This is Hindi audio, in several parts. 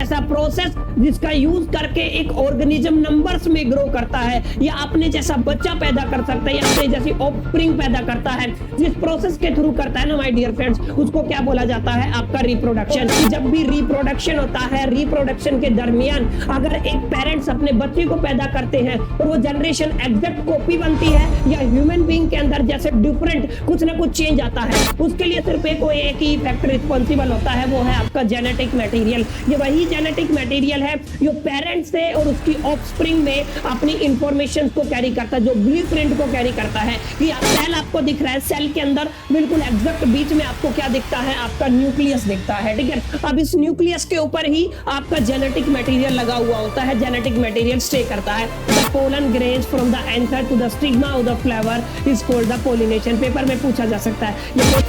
ऐसा प्रोसेस जिसका यूज करके एक ऑर्गेनिज्म नंबर्स में ग्रो करता है, या अपने जैसा बच्चा पैदा कर सकता है, या अपने जैसी ऑफस्प्रिंग पैदा करता है, जिस प्रोसेस के थ्रू करता है ना माय डियर फ्रेंड्स, उसको क्या बोला जाता है? आपका रिप्रोडक्शन। जब भी रिप्रोडक्शन होता है, रिप्रोडक्शन के दरमियान अगर एक पेरेंट्स अपने बच्चे को पैदा करते हैं और वो जनरेशन एग्जैक्ट कॉपी बनती है, या ह्यूमन बीइंग के अंदर जैसे डिफरेंट कुछ ना कुछ चेंज आता है, उसके लिए सिर्फ एक ही फैक्टर रिस्पॉन्सिबल होता है, वो है आपका जेनेटिक मटेरियल। ये वही जेनेटिक मटेरियल है जो पेरेंट्स से और उसकी ऑफस्प्रिंग में अपनी इंफॉर्मेशन को कैरी करता है, जो ब्लूप्रिंट को कैरी करता है। कि सेल आपको दिख रहा है, सेल के अंदर बिल्कुल एग्जैक्ट बीच में आपको क्या दिखता है? आपका न्यूक्लियस दिखता है, ठीक है। अब इस न्यूक्लियस के ऊपर ही आपका जेनेटिक मटेरियल लगा हुआ होता है, जेनेटिक मटेरियल स्टे करता है। The pollen grains from the anther to the stigma of the flower is called the pollination. Paper में पूछा जा सकता है।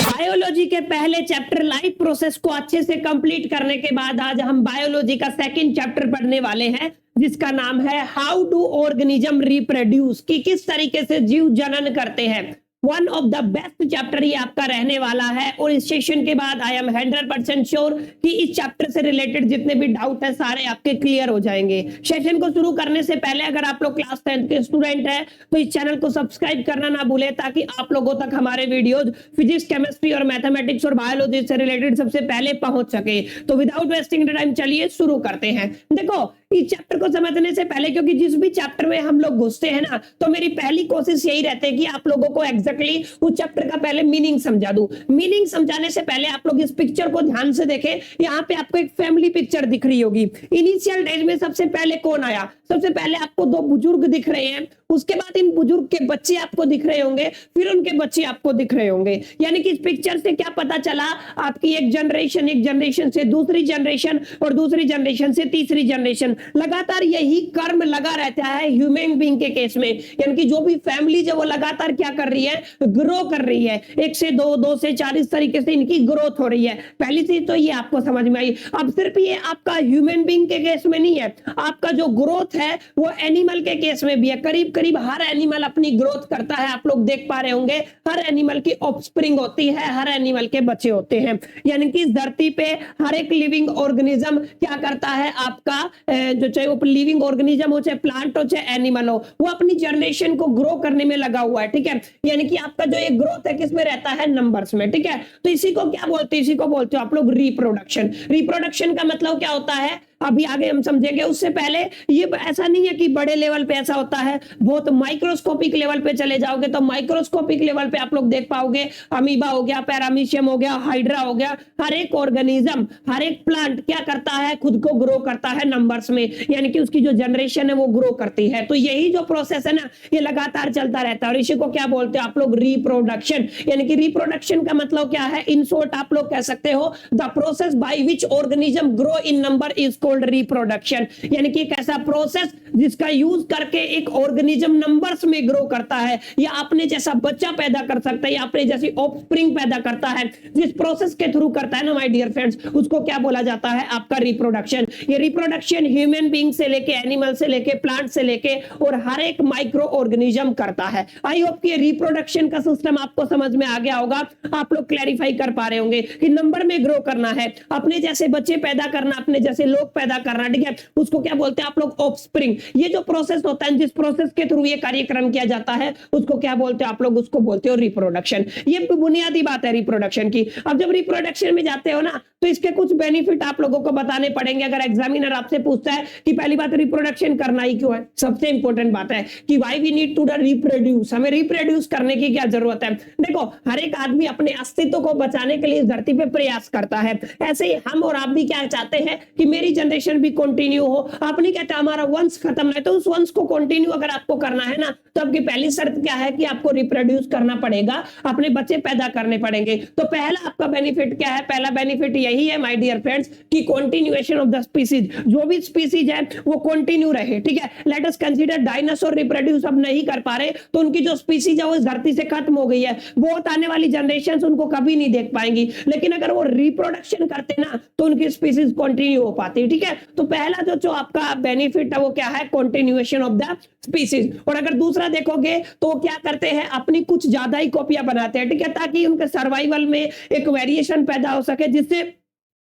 बायोलॉजी के पहले चैप्टर लाइफ प्रोसेस को अच्छे से कंप्लीट करने के बाद आज हम बायोलॉजी का सेकंड चैप्टर पढ़ने वाले हैं, जिसका नाम है हाउ डू ऑर्गेनिज्म रिप्रोड्यूस, कि किस तरीके से जीव जनन करते हैं। One of the best chapter ये आपका रहने वाला है, और इस सेशन के बाद आई एम 100% श्योर कि इस चैप्टर से रिलेटेड जितने भी डाउट है सारे आपके क्लियर हो जाएंगे। सेशन को शुरू करने से पहले अगर आप लोग क्लास 10 के स्टूडेंट हैं तो इस चैनल को सब्सक्राइब करना ना भूले, ताकि आप लोगों तक हमारे वीडियोज फिजिक्स, केमिस्ट्री और मैथमेटिक्स और बायोलॉजी से रिलेटेड सबसे पहले पहुंच सके। तो विदाउट वेस्टिंग टाइम चलिए शुरू करते हैं। देखो, इस चैप्टर को समझने से पहले, क्योंकि जिस भी चैप्टर में हम लोग घुसते हैं ना, तो मेरी पहली कोशिश यही रहती है कि आप लोगों को एग्जैक्टली उस चैप्टर का पहले मीनिंग समझा दूं। मीनिंग समझाने से पहले आप लोग इस पिक्चर को ध्यान से देखें। यहाँ पे आपको एक फैमिली पिक्चर दिख रही होगी। इनिशियल डेज में सबसे पहले कौन आया? सबसे पहले आपको दो बुजुर्ग दिख रहे हैं, उसके बाद इन बुजुर्ग के बच्चे आपको दिख रहे होंगे, फिर उनके बच्चे आपको दिख रहे होंगे। यानी कि इस पिक्चर से क्या पता चला? आपकी एक जनरेशन से दूसरी जनरेशन और दूसरी जनरेशन से तीसरी जनरेशन, लगातार यही कर्म लगा रहता है ह्यूमन बीइंग के केस में। यानी कि जो भी फैमिली जो वो लगातार क्या कर रही है? ग्रो कर रही है। 1 से 2, 2 से 4 इस तरीके से इनकी ग्रोथ हो रही है। पहली चीज तो ये आपको समझ में आई। अब सिर्फ ये आपका ह्यूमन बीइंग के केस में नहीं है, आपका जो ग्रोथ है वो एनिमल के केस में भी है। करीब करीब हर एनिमल अपनी ग्रोथ करता है। आप लोग देख पा रहे होंगे, हर एनिमल की ऑफस्प्रिंग होती है, हर एनिमल के बच्चे होते हैं। यानी कि इस धरती पे हर एक लिविंग ऑर्गेनिज्म क्या करता है? आपका जो चाहे वो लिविंग ऑर्गेनिज्म हो, चाहे प्लांट हो, चाहे एनिमल हो, वो अपनी जनरेशन को ग्रो करने में लगा हुआ है, ठीक है। यानी कि आपका जो एक ग्रोथ है किसमें रहता है? नंबर्स में, ठीक है। तो इसी को क्या बोलते हैं? इसी को बोलते हो आप लोग रिप्रोडक्शन। रिप्रोडक्शन का मतलब क्या होता है अभी आगे हम समझेंगे। उससे पहले ये ऐसा नहीं है कि बड़े लेवल पे ऐसा होता है, बहुत माइक्रोस्कोपिक लेवल पे चले जाओगे तो माइक्रोस्कोपिक लेवल पे आप लोग देख पाओगे अमीबा हो गया, पैरामीशियम हो गया, हाइड्रा हो गया। हर एक ऑर्गेनिज्म, हर एक प्लांट क्या करता है? खुद को ग्रो करता है नंबर्स में, यानी कि उसकी जो जनरेशन है वो ग्रो करती है। तो यही जो प्रोसेस है ना, ये लगातार चलता रहता है, और इसी को क्या बोलते हो आप लोग? रिप्रोडक्शन। यानी कि रिप्रोडक्शन का मतलब क्या है? इन शॉर्ट आप लोग कह सकते हो the process by which organism grow in number is reproduction. यानी कि एक ऐसा प्रोसेस जिसका यूज करके एक ऑर्गेनिज्म नंबर्स में ग्रो करता है, या अपने जैसा बच्चा पैदा कर सकता है, या अपने जैसी ऑफस्प्रिंग पैदा करता है। जिस प्रोसेस के थ्रू करता है ना माय डियर फ्रेंड्स, उसको क्या बोला जाता है? आपका रिप्रोडक्शन। ये रिप्रोडक्शन ह्यूमन बीइंग से लेके, एनिमल से लेके, प्लांट से लेके और हर एक माइक्रो ऑर्गेनिज्म करता है। आई होप कि रिप्रोडक्शन का सिस्टम आपको समझ में आ गया होगा। आप लोग क्लैरिफाई कर पा रहे होंगे कि नंबर में ग्रो करना है, अपने जैसे बच्चे पैदा करना, अपने जैसे लोग पैदा करना, ठीक है। उसको क्या बोलते हैं आप लोग? ऑफस्प्रिंग। ये जो प्रोसेस होता है, जिस प्रोसेस के थ्रू ये कार्यक्रम किया जाता है, उसको क्या बोलते हो आप लोग? उसको बोलते हो रिप्रोडक्शन। ये बुनियादी बात है रिप्रोडक्शन की। अब जब रिप्रोडक्शन में जाते हो ना, तो इसके कुछ बेनिफिट आप लोगों को बताने पड़ेंगे। अगर एग्जामिनर आपसे पूछता है कि पहली बात रिप्रोडक्शन करना ही क्यों है, सबसे इंपॉर्टेंट बात है कि why we need to reproduce, हमें रिप्रोड्यूस करने की क्या जरूरत है। देखो, हर एक आदमी अपने अस्तित्व को बचाने के लिए इस धरती पे प्रयास करता है। ऐसे ही हम और आप भी क्या चाहते हैं कि मेरी जनरेशन भी कंटिन्यू हो। आप नहीं कहते हमारा वंश खत्म है, तो उस वंश को कंटिन्यू अगर आपको करना है ना, तो आपकी पहली शर्त क्या है? कि आपको रिप्रोड्यूस करना पड़ेगा, अपने बच्चे पैदा करने पड़ेंगे। तो पहला आपका बेनिफिट क्या है? पहला बेनिफिट यही यही है माय डियर फ्रेंड्स कि कंटिन्यूएशन ऑफ द स्पीसीज, जो भी स्पीसीज है वो कंटिन्यू रहे, ठीक है। Let us consider dinosaur reproduce अब नहीं कर पा रहे, तो उनकी जो स्पीसीज है वो इस धरती से खत्म हो गई है, बहुत आने वाली जनरेशन उनको कभी नहीं देख पाएंगी। लेकिन अगर वो रिप्रोडक्शन करते ना तो उनकी स्पीसीज कंटिन्यू हो पाती, ठीक है। तो पहला जो आपका बेनिफिट है वो क्या है, कंटिन्यूएशन ऑफ द स्पीसीज। और अगर दूसरा देखोगे तो वो क्या करते हैं, अपनी कुछ ज्यादा ही कॉपियां बनाते हैं, ठीक है, ताकि उनके सर्वाइवल में एक वेरिएशन पैदा हो सके, जिससे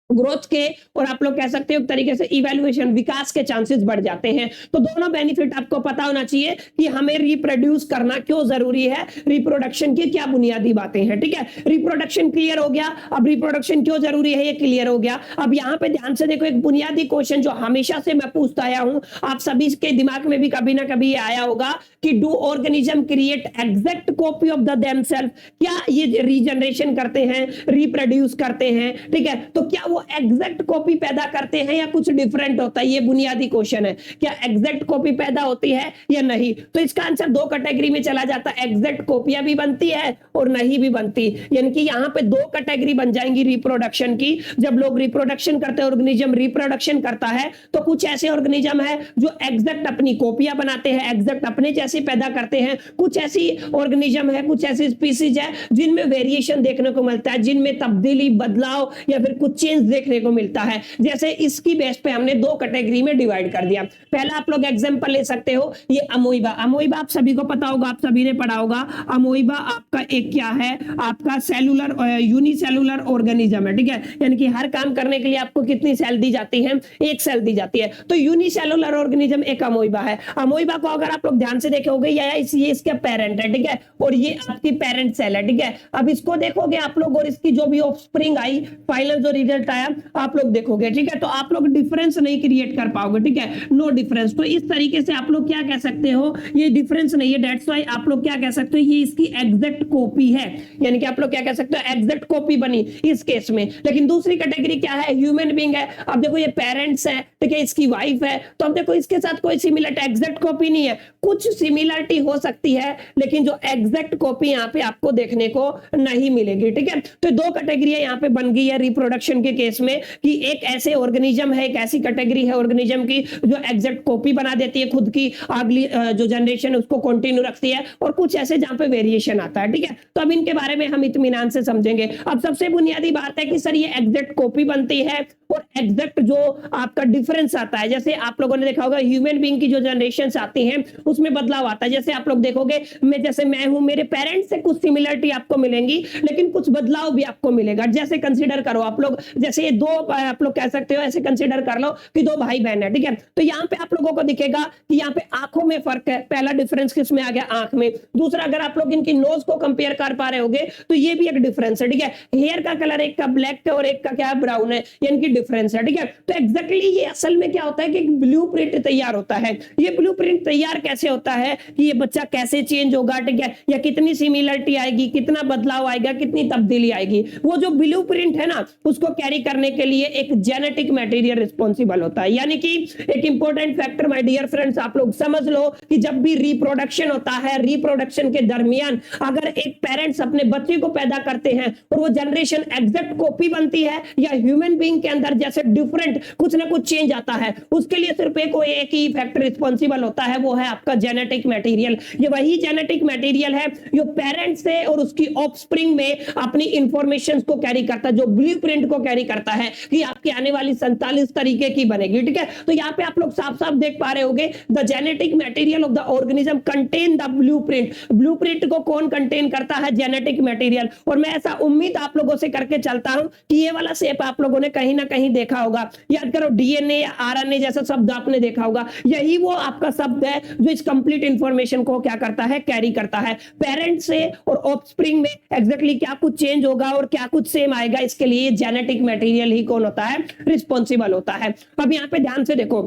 ग्रोथ के और आप लोग कह सकते हो एक तरीके से इवैल्यूएशन, विकास के चांसेस बढ़ जाते हैं। तो दोनों बेनिफिट आपको पता होना चाहिए कि हमें रिप्रोड्यूस करना क्यों जरूरी है, रिप्रोडक्शन की क्या बुनियादी बातें हैं, ठीक है। रिप्रोडक्शन क्लियर हो गया, अब रिप्रोडक्शन क्यों जरूरी है ये क्लियर हो गया। अब यहां पे ध्यान से देखो, एक बुनियादी क्वेश्चन जो हमेशा से मैं पूछता आया हूं, आप सभी के दिमाग में भी कभी ना कभी आया होगा कि do organism create exact copy of the themselves, क्या ये रीजनरेशन करते हैं, रिप्रोड्यूस करते हैं, ठीक है। तो क्या वो एग्जैक्ट कॉपी पैदा करते हैं या कुछ डिफरेंट होता है, ये बुनियादी क्वेश्चन है, क्या एग्जैक्ट कॉपी पैदा होती है या नहीं। तो इसका आंसर दो कैटेगरी में चला जाता है, एग्जैक्ट कॉपियां भी बनती है और नहीं भी बनती, यानी कि यहां पे दो कैटेगरी बन जाएंगी रिप्रोडक्शन की। जब लोग रिप्रोडक्शन करते हैं, ऑर्गेनिज्म रिप्रोडक्शन करता है, तो कुछ ऐसे ऑर्गेनिज्म है जो एग्जैक्ट अपनी कॉपियां बनाते हैं, एग्जैक्ट अपने जैसे पैदा करते हैं, कुछ ऐसी ऑर्गेनिज्म है, कुछ ऐसी स्पीसीज है जिनमें वेरिएशन देखने को मिलता है, जिनमें तब्दीली, बदलाव या फिर कुछ चेंज देखने को मिलता है। जैसे इसकी बेस पे हमने दो कैटेगरी में डिवाइड कर दिया। पहला आप लोग एग्जांपल ले सकते हो, ये अमोइबा। अमोइबा आप सभी को पता होगा, आप सभी ने पढ़ा होगा। अमोइबा आपका एक क्या है, आपका सेलुलर यूनिसेलुलर ऑर्गेनिज्म है, ठीक है, यानी कि हर काम करने के लिए आपको कितनी सेल दी जाती है, एक सेल दी जाती है। तो यूनिसेलुलर ऑर्गेनिज्म एक अमोइबा है। अमोइबा को अगर आप लोग ध्यान से देखोगे, ये इसका पेरेंट है, ठीक है, और ये आपकी पेरेंट सेल है, ठीक है। अब इसको देखोगे आप लोग और इसकी जो भी ऑफस्प्रिंग आई, फाइनल जो रिजल्ट आया आप लोग देखोगे, ठीक है, तो आप लोग डिफरेंस नहीं क्रिएट कर पाओगे, ठीक है, नो डिफरेंस। तो इस तरीके से आप लोग क्या कह सकते हो, ये डिफरेंस नहीं है, दैट्स व्हाई आप लोग क्या कह सकते हो, ये इसकी एग्जैक्ट कॉपी है, यानी कि आप लोग क्या कह सकते हो, एग्जैक्ट कॉपी बनी इस केस में। लेकिन दूसरी कैटेगरी क्या है, ह्यूमन बीइंग है। अब देखो ये पेरेंट्स है, ठीक है, इसकी वाइफ है, तो अब देखो इसके साथ कोई सिमिलरिटी, एग्जैक्ट कॉपी नहीं है, कुछ सिमिलरिटी हो सकती है, लेकिन जो एग्जैक्ट कॉपी यहाँ पे आपको देखने को नहीं मिलेगी, ठीक है। तो दो कैटेगरी यहाँ पे बन गई है रिप्रोडक्शन के केस में, कि एक ऐसे ऑर्गेनिज्म है, एक ऐसी कैटेगरी है ऑर्गेनिज्म की जो एग्जैक्ट कॉपी बना देती है, खुद की अगली जो जनरेशन है उसको कंटिन्यू रखती है, और कुछ ऐसे जहां पे वेरिएशन आता है, ठीक है। तो अब इनके बारे में हम इत्मीनान से समझेंगे। अब सबसे बुनियादी बात है कि सर ये एग्जैक्ट कॉपी बनती है और एग्जैक्ट जो आपका डिफरेंस आता है, जैसे आप लोगों ने देखा होगा ह्यूमन बीइंग की जो जनरेशंस आती हैं उसमें बदलाव आता है। जैसे आप लोग देखोगे, मैं हूं, मेरे पेरेंट्स से कुछ सिमिलरिटी आपको मिलेंगी, लेकिन कुछ बदलाव भी आपको मिलेगा। जैसे कंसीडर करो आप लोग, जैसे ये दो आप लोग कह सकते हो, ऐसे कंसीडर कर लो कि दो भाई बहन है, ठीक है। तो यहाँ पे आप लोगों को दिखेगा कि यहाँ पे आंखों में फर्क है। पहला डिफरेंस किस में आ गया, आंख में। दूसरा, अगर आप लोग इनकी नोज को कंपेयर कर पा रहे होगे तो ये भी एक डिफरेंस है, ठीक है। हेयर का कलर एक का ब्लैक है और एक का क्या है, ब्राउन है, ये इनकी डिफरेंस है, ठीक है। तो एग्जैक्टली ये असल में क्या होता है कि एक ब्लूप्रिंट तैयार होता है। ये ब्लूप्रिंट तैयार कैसे होता है कि ये बच्चा कैसे चेंज होगा, ठीक है, या कितनी सिमिलरिटी आएगी, कितना बदलाव आएगा, कितनी तब्दीली आएगी, वो जो ब्लूप्रिंट है ना उसको कैरी करने के लिए एक जेनेटिक मटेरियल रिस्पॉन्सिबल होता है। यानी कि एक important factor my dear friends आप लोग समझ लो कि जब भी रिप्रोडक्शन होता है, रिप्रोडक्शन के दरमियान अगर एक पेरेंट्स अपने बच्चे को पैदा करते हैं और वो जनरेशन एग्जैक्ट कॉपी बनती है, या ह्यूमन बीइंग के अंदर जैसे डिफरेंट कुछ ना कुछ चेंज आता है, उसके लिए सिर्फ एक ही फैक्टर रिस्पॉन्सिबल होता है, वो है आपका जेनेटिक मटेरियल। ये वही जेनेटिक मटेरियल है जो पेरेंट्स से और उसकी ऑफस्प्रिंग में अपनी इंफॉर्मेशन को कैरी करता है, जो ब्लूप्रिंट को कैरी करता है कि आपकी आने वाली संतान इस तरीके की बनेगी, ठीक है। तो यहाँ पे आप लोग साफ साफ देख पा रहे होंगे, the genetic material of the organism contain the blueprint. Blueprint को कौन कंटेन करता है, जेनेटिक मटेरियल। और मैं ऐसा उम्मीद आप लोगों से करके चलता हूं कि ये वाला शेप आप लोगों ने कहीं ना कहीं देखा होगा। याद करो, डीएनए या आरएनए जैसा शब्द आपने देखा होगा, यही वो आपका शब्द है जो इस कंप्लीट इंफॉर्मेशन को क्या करता है, कैरी करता है। पेरेंट्स से और ऑफस्प्रिंग में एग्जैक्टली क्या कुछ चेंज होगा और क्या कुछ सेम आएगा, इसके लिए जेनेटिक मटेरियल ही कौन होता है, रिस्पॉन्सिबल होता है। अब यहाँ पे ध्यान से देखो,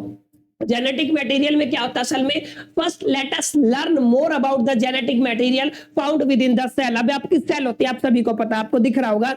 जेनेटिक मटेरियल में क्या होता है असल में। First let us learn more about the genetic material found within the cell. अब आपकी सेल होती है, आप सभी को पता, आपको दिख रहा होगा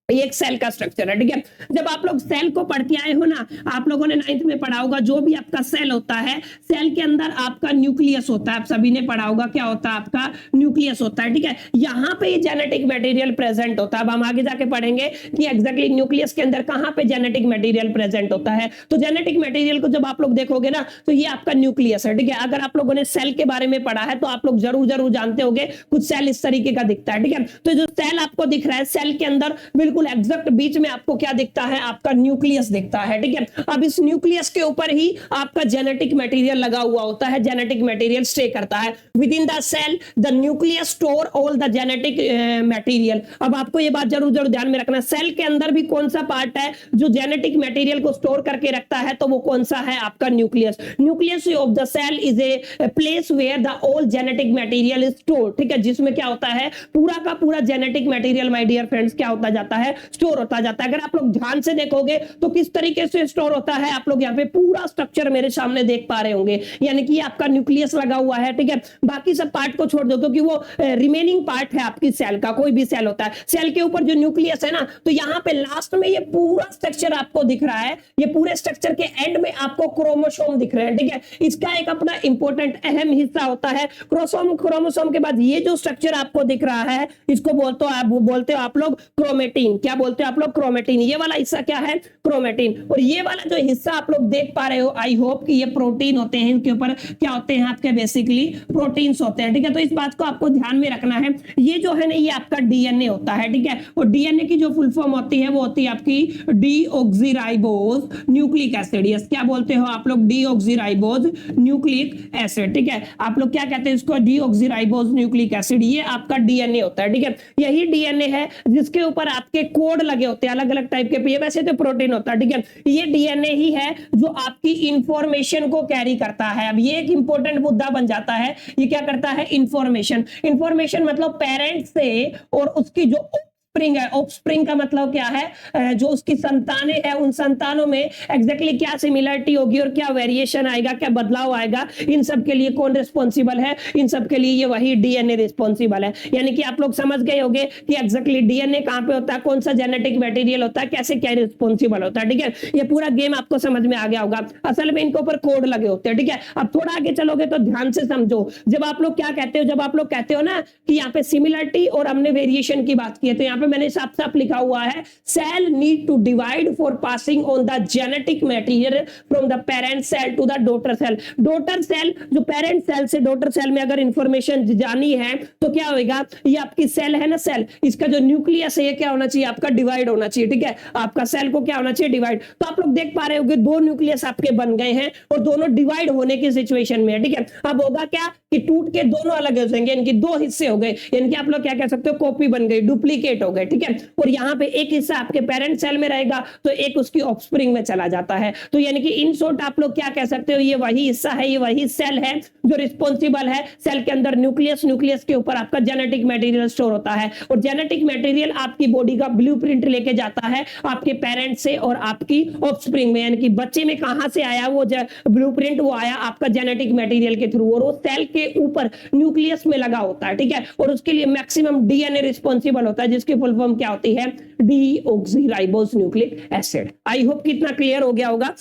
ये एक सेल का स्ट्रक्चर है, ठीक है। जब आप लोग सेल को पढ़ के आए हो ना, आप लोगों ने 9th में पढ़ा होगा, जो भी आपका सेल होता है, सेल के अंदर आपका न्यूक्लियस होता है, आप सभी ने पढ़ा होगा क्या होता है, आपका न्यूक्लियस होता है, ठीक है। यहाँ पे ये जेनेटिक मटेरियल प्रेजेंट होता है। अब हम आगे जाके पढ़ेंगे कि एग्जैक्टली न्यूक्लियस के अंदर कहाँ पे जेनेटिक मटेरियल प्रेजेंट होता है। तो जेनेटिक मटेरियल को जब आप लोग देखोगे ना, तो ये आपका न्यूक्लियस है, ठीक है। अगर आप लोगों ने सेल के बारे में पढ़ा है तो आप लोग जरूर जानते होंगे, कुछ सेल इस तरीके का दिखता है, ठीक है। तो जो सेल आपको दिख रहा है, सेल के अंदर बिल्कुल एग्जैक्ट बीच में आपको क्या दिखता है, आपका न्यूक्लियस दिखता है, ठीक है। अब इस न्यूक्लियस के ऊपर ही आपका जेनेटिक मटेरियल लगा हुआ होता है, जेनेटिक मटेरियल स्टे करता है within the cell. The nucleus store all the genetic material. अब आपको ये बात जरूर ध्यान में रखना, सेल के अंदर भी कौन सा पार्ट है जो जेनेटिक मटेरियल को स्टोर करके रखता है, तो वो कौन सा है, आपका nucleus. Nucleus of the cell is a place where the all genetic material is store, ठीक है, जिसमें क्या होता है, पूरा का पूरा genetic material my dear friends क्या होता जाता है, स्टोर होता जाता है। अगर आप लोग ध्यान से देखोगे तो किस तरीके से स्टोर होता है, आप लोग यहाँ पे पूरा स्ट्रक्चर मेरे सामने देख पा रहे होंगे, यानी कि आपका न्यूक्लियस लगा हुआ है, ठीक है। बाकी सब पार्ट को छोड़ दो क्योंकि वो रिमेनिंग पार्ट है आपकी सेल का, कोई भी सेल होता है, सेल के ऊपर जो न्यूक्लियस है ना, तो यहाँ पे लास्ट में ये पूरा स्ट्रक्चर आपको दिख रहा है, ये पूरे स्ट्रक्चर के एंड में आपको क्रोमोसोम दिख रहे हैं, ठीक है। इसका एक अपना इंपॉर्टेंट अहम हिस्सा होता है क्रोमोसोम के बाद ये जो स्ट्रक्चर आपको दिख रहा है, इसको बोलते हो आप लोग क्रोमेटिन। क्या बोलते हो आप लोग, क्रोमेटिन। ये वाला हिस्सा क्या है, क्रोमेटिन। और ये वाला जो हिस्सा आप लोग देख पा रहे हो, आई होप कि ये प्रोटीन होते हैं, इनके ऊपर क्या होते हैं आपके, बेसिकली प्रोटीन्स होते हैं, ठीक है। तो इस बात को आपको ध्यान में रखना है। ये जो है ना, ये आपका डीएनए होता है, ठीक है। और डीएनए की जो फुल फॉर्म होती है वो होती है आपकी डीऑक्सीराइबोज न्यूक्लिक एसिड। यस, क्या बोलते हो आप लोग, डीऑक्सीराइबोज न्यूक्लिक एसिड, ठीक है। आप लोग क्या कहते हैं इसको, डीऑक्सीराइबोज न्यूक्लिक एसिड। ये आपका डीएनए होता है, ठीक है। यही डीएनए है जिसके ऊपर आपके कोड लगे होते हैं अलग अलग टाइप के, वैसे तो प्रोटीन होता है, ठीक है। ये डीएनए ही है जो आपकी इंफॉर्मेशन को कैरी करता है। अब ये एक इंपॉर्टेंट मुद्दा बन जाता है, ये क्या करता है, इंफॉर्मेशन मतलब पेरेंट्स से और उसकी जो ऑफस्प्रिंग है, ऑफस्प्रिंग का मतलब क्या है, जो उसकी संतानें हैं, उन संतानों में एग्जैक्टली क्या सिमिलरिटी होगी और क्या वेरिएशन आएगा, क्या बदलाव आएगा, इन सब के लिए कौन रिस्पॉन्सिबल है, इन सब के लिए ये वही डीएनए रिस्पॉन्सिबल है। यानी कि आप लोग समझ गए होंगे कि एग्जैक्टली डीएनए कहां पे होता है, कौन सा जेनेटिक मटेरियल होता है, कैसे क्या रिस्पॉन्सिबल होता है, ठीक है। ये पूरा गेम आपको समझ में आ गया होगा। असल में इनके ऊपर कोड लगे होते हैं, ठीक है। अब थोड़ा आगे चलोगे तो ध्यान से समझो, जब आप लोग क्या कहते हो, जब आप लोग कहते हो ना कि यहाँ पे सिमिलरिटी और हमने वेरिएशन की बात की है, तो यहाँ पे मैंने साफ साफ लिखा हुआ है, cell need to divide for passing on the genetic material from the parent cell to the daughter cell. Daughter cell, जो पेरेंट सेल से डॉटर सेल में अगर इंफॉर्मेशन जानी है तो क्या होगा, ये आपकी सेल है ना, सेल, इसका जो न्यूक्लियस है ये क्या होना चाहिए, आपका डिवाइड होना चाहिए, ठीक है। आपका सेल को क्या होना चाहिए, डिवाइड। तो आप लोग देख पा रहे होंगे दो न्यूक्लियस आपके बन गए हैं और दोनों डिवाइड होने की सिचुएशन में है, ठीक है। अब होगा क्या कि टूट के दोनों अलग हो जाएंगे, इनके दो हिस्से हो गए, यानी कि आप लोग क्या कह सकते हो, कॉपी बन गई, डुप्लीकेट हो गए, ठीक है। और यहाँ पे एक हिस्सा आपके पेरेंट सेल में रहेगा तो एक उसकी ऑफस्प्रिंग में चला जाता है। तो यानी कि इन शॉर्ट आप लोग क्या कह सकते हो, ये वही हिस्सा है, ये वही सेल है जो रिस्पॉन्सिबल है। सेल के अंदर न्यूक्लियस के ऊपर आपका जेनेटिक मटेरियल स्टोर होता है और जेनेटिक मटेरियल आपकी बॉडी का ब्लूप्रिंट लेके जाता है आपके पेरेंट से और आपकी ऑफस्प्रिंग में, यानी कि बच्चे में कहां से आया वो ब्लूप्रिंट, वो आया आपका जेनेटिक मटेरियल के थ्रू और वो सेल के ऊपर न्यूक्लियस में लगा होता है, ठीक है। और उसके लिए मैक्सिमम डीएनए रिस्पॉन्सिबल होता है जिसकी फुल फॉर्म क्या होती है, deoxyribose nucleic acid. I hope कितना क्लियर हो गया होगा।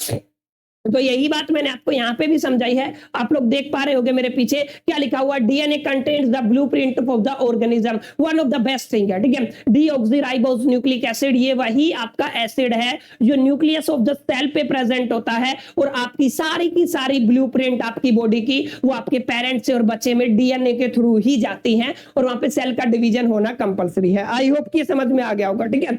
तो यही बात मैंने आपको यहाँ पे भी समझाई है। आप लोग देख पा रहे होंगे मेरे पीछे क्या लिखा हुआ, DNA contains the blueprint of the organism, one of the best thing है, ठीक है। डीऑक्सीराइबोज न्यूक्लिक एसिड, ये वही आपका एसिड है जो न्यूक्लियस ऑफ द सेल पे प्रेजेंट होता है और आपकी सारी की सारी ब्लूप्रिंट आपकी बॉडी की वो आपके पेरेंट्स से और बच्चे में डीएनए के थ्रू ही जाती हैं और वहां पे सेल का डिवीजन होना कंपलसरी है। आई होप कि समझ में आ गया होगा, ठीक है।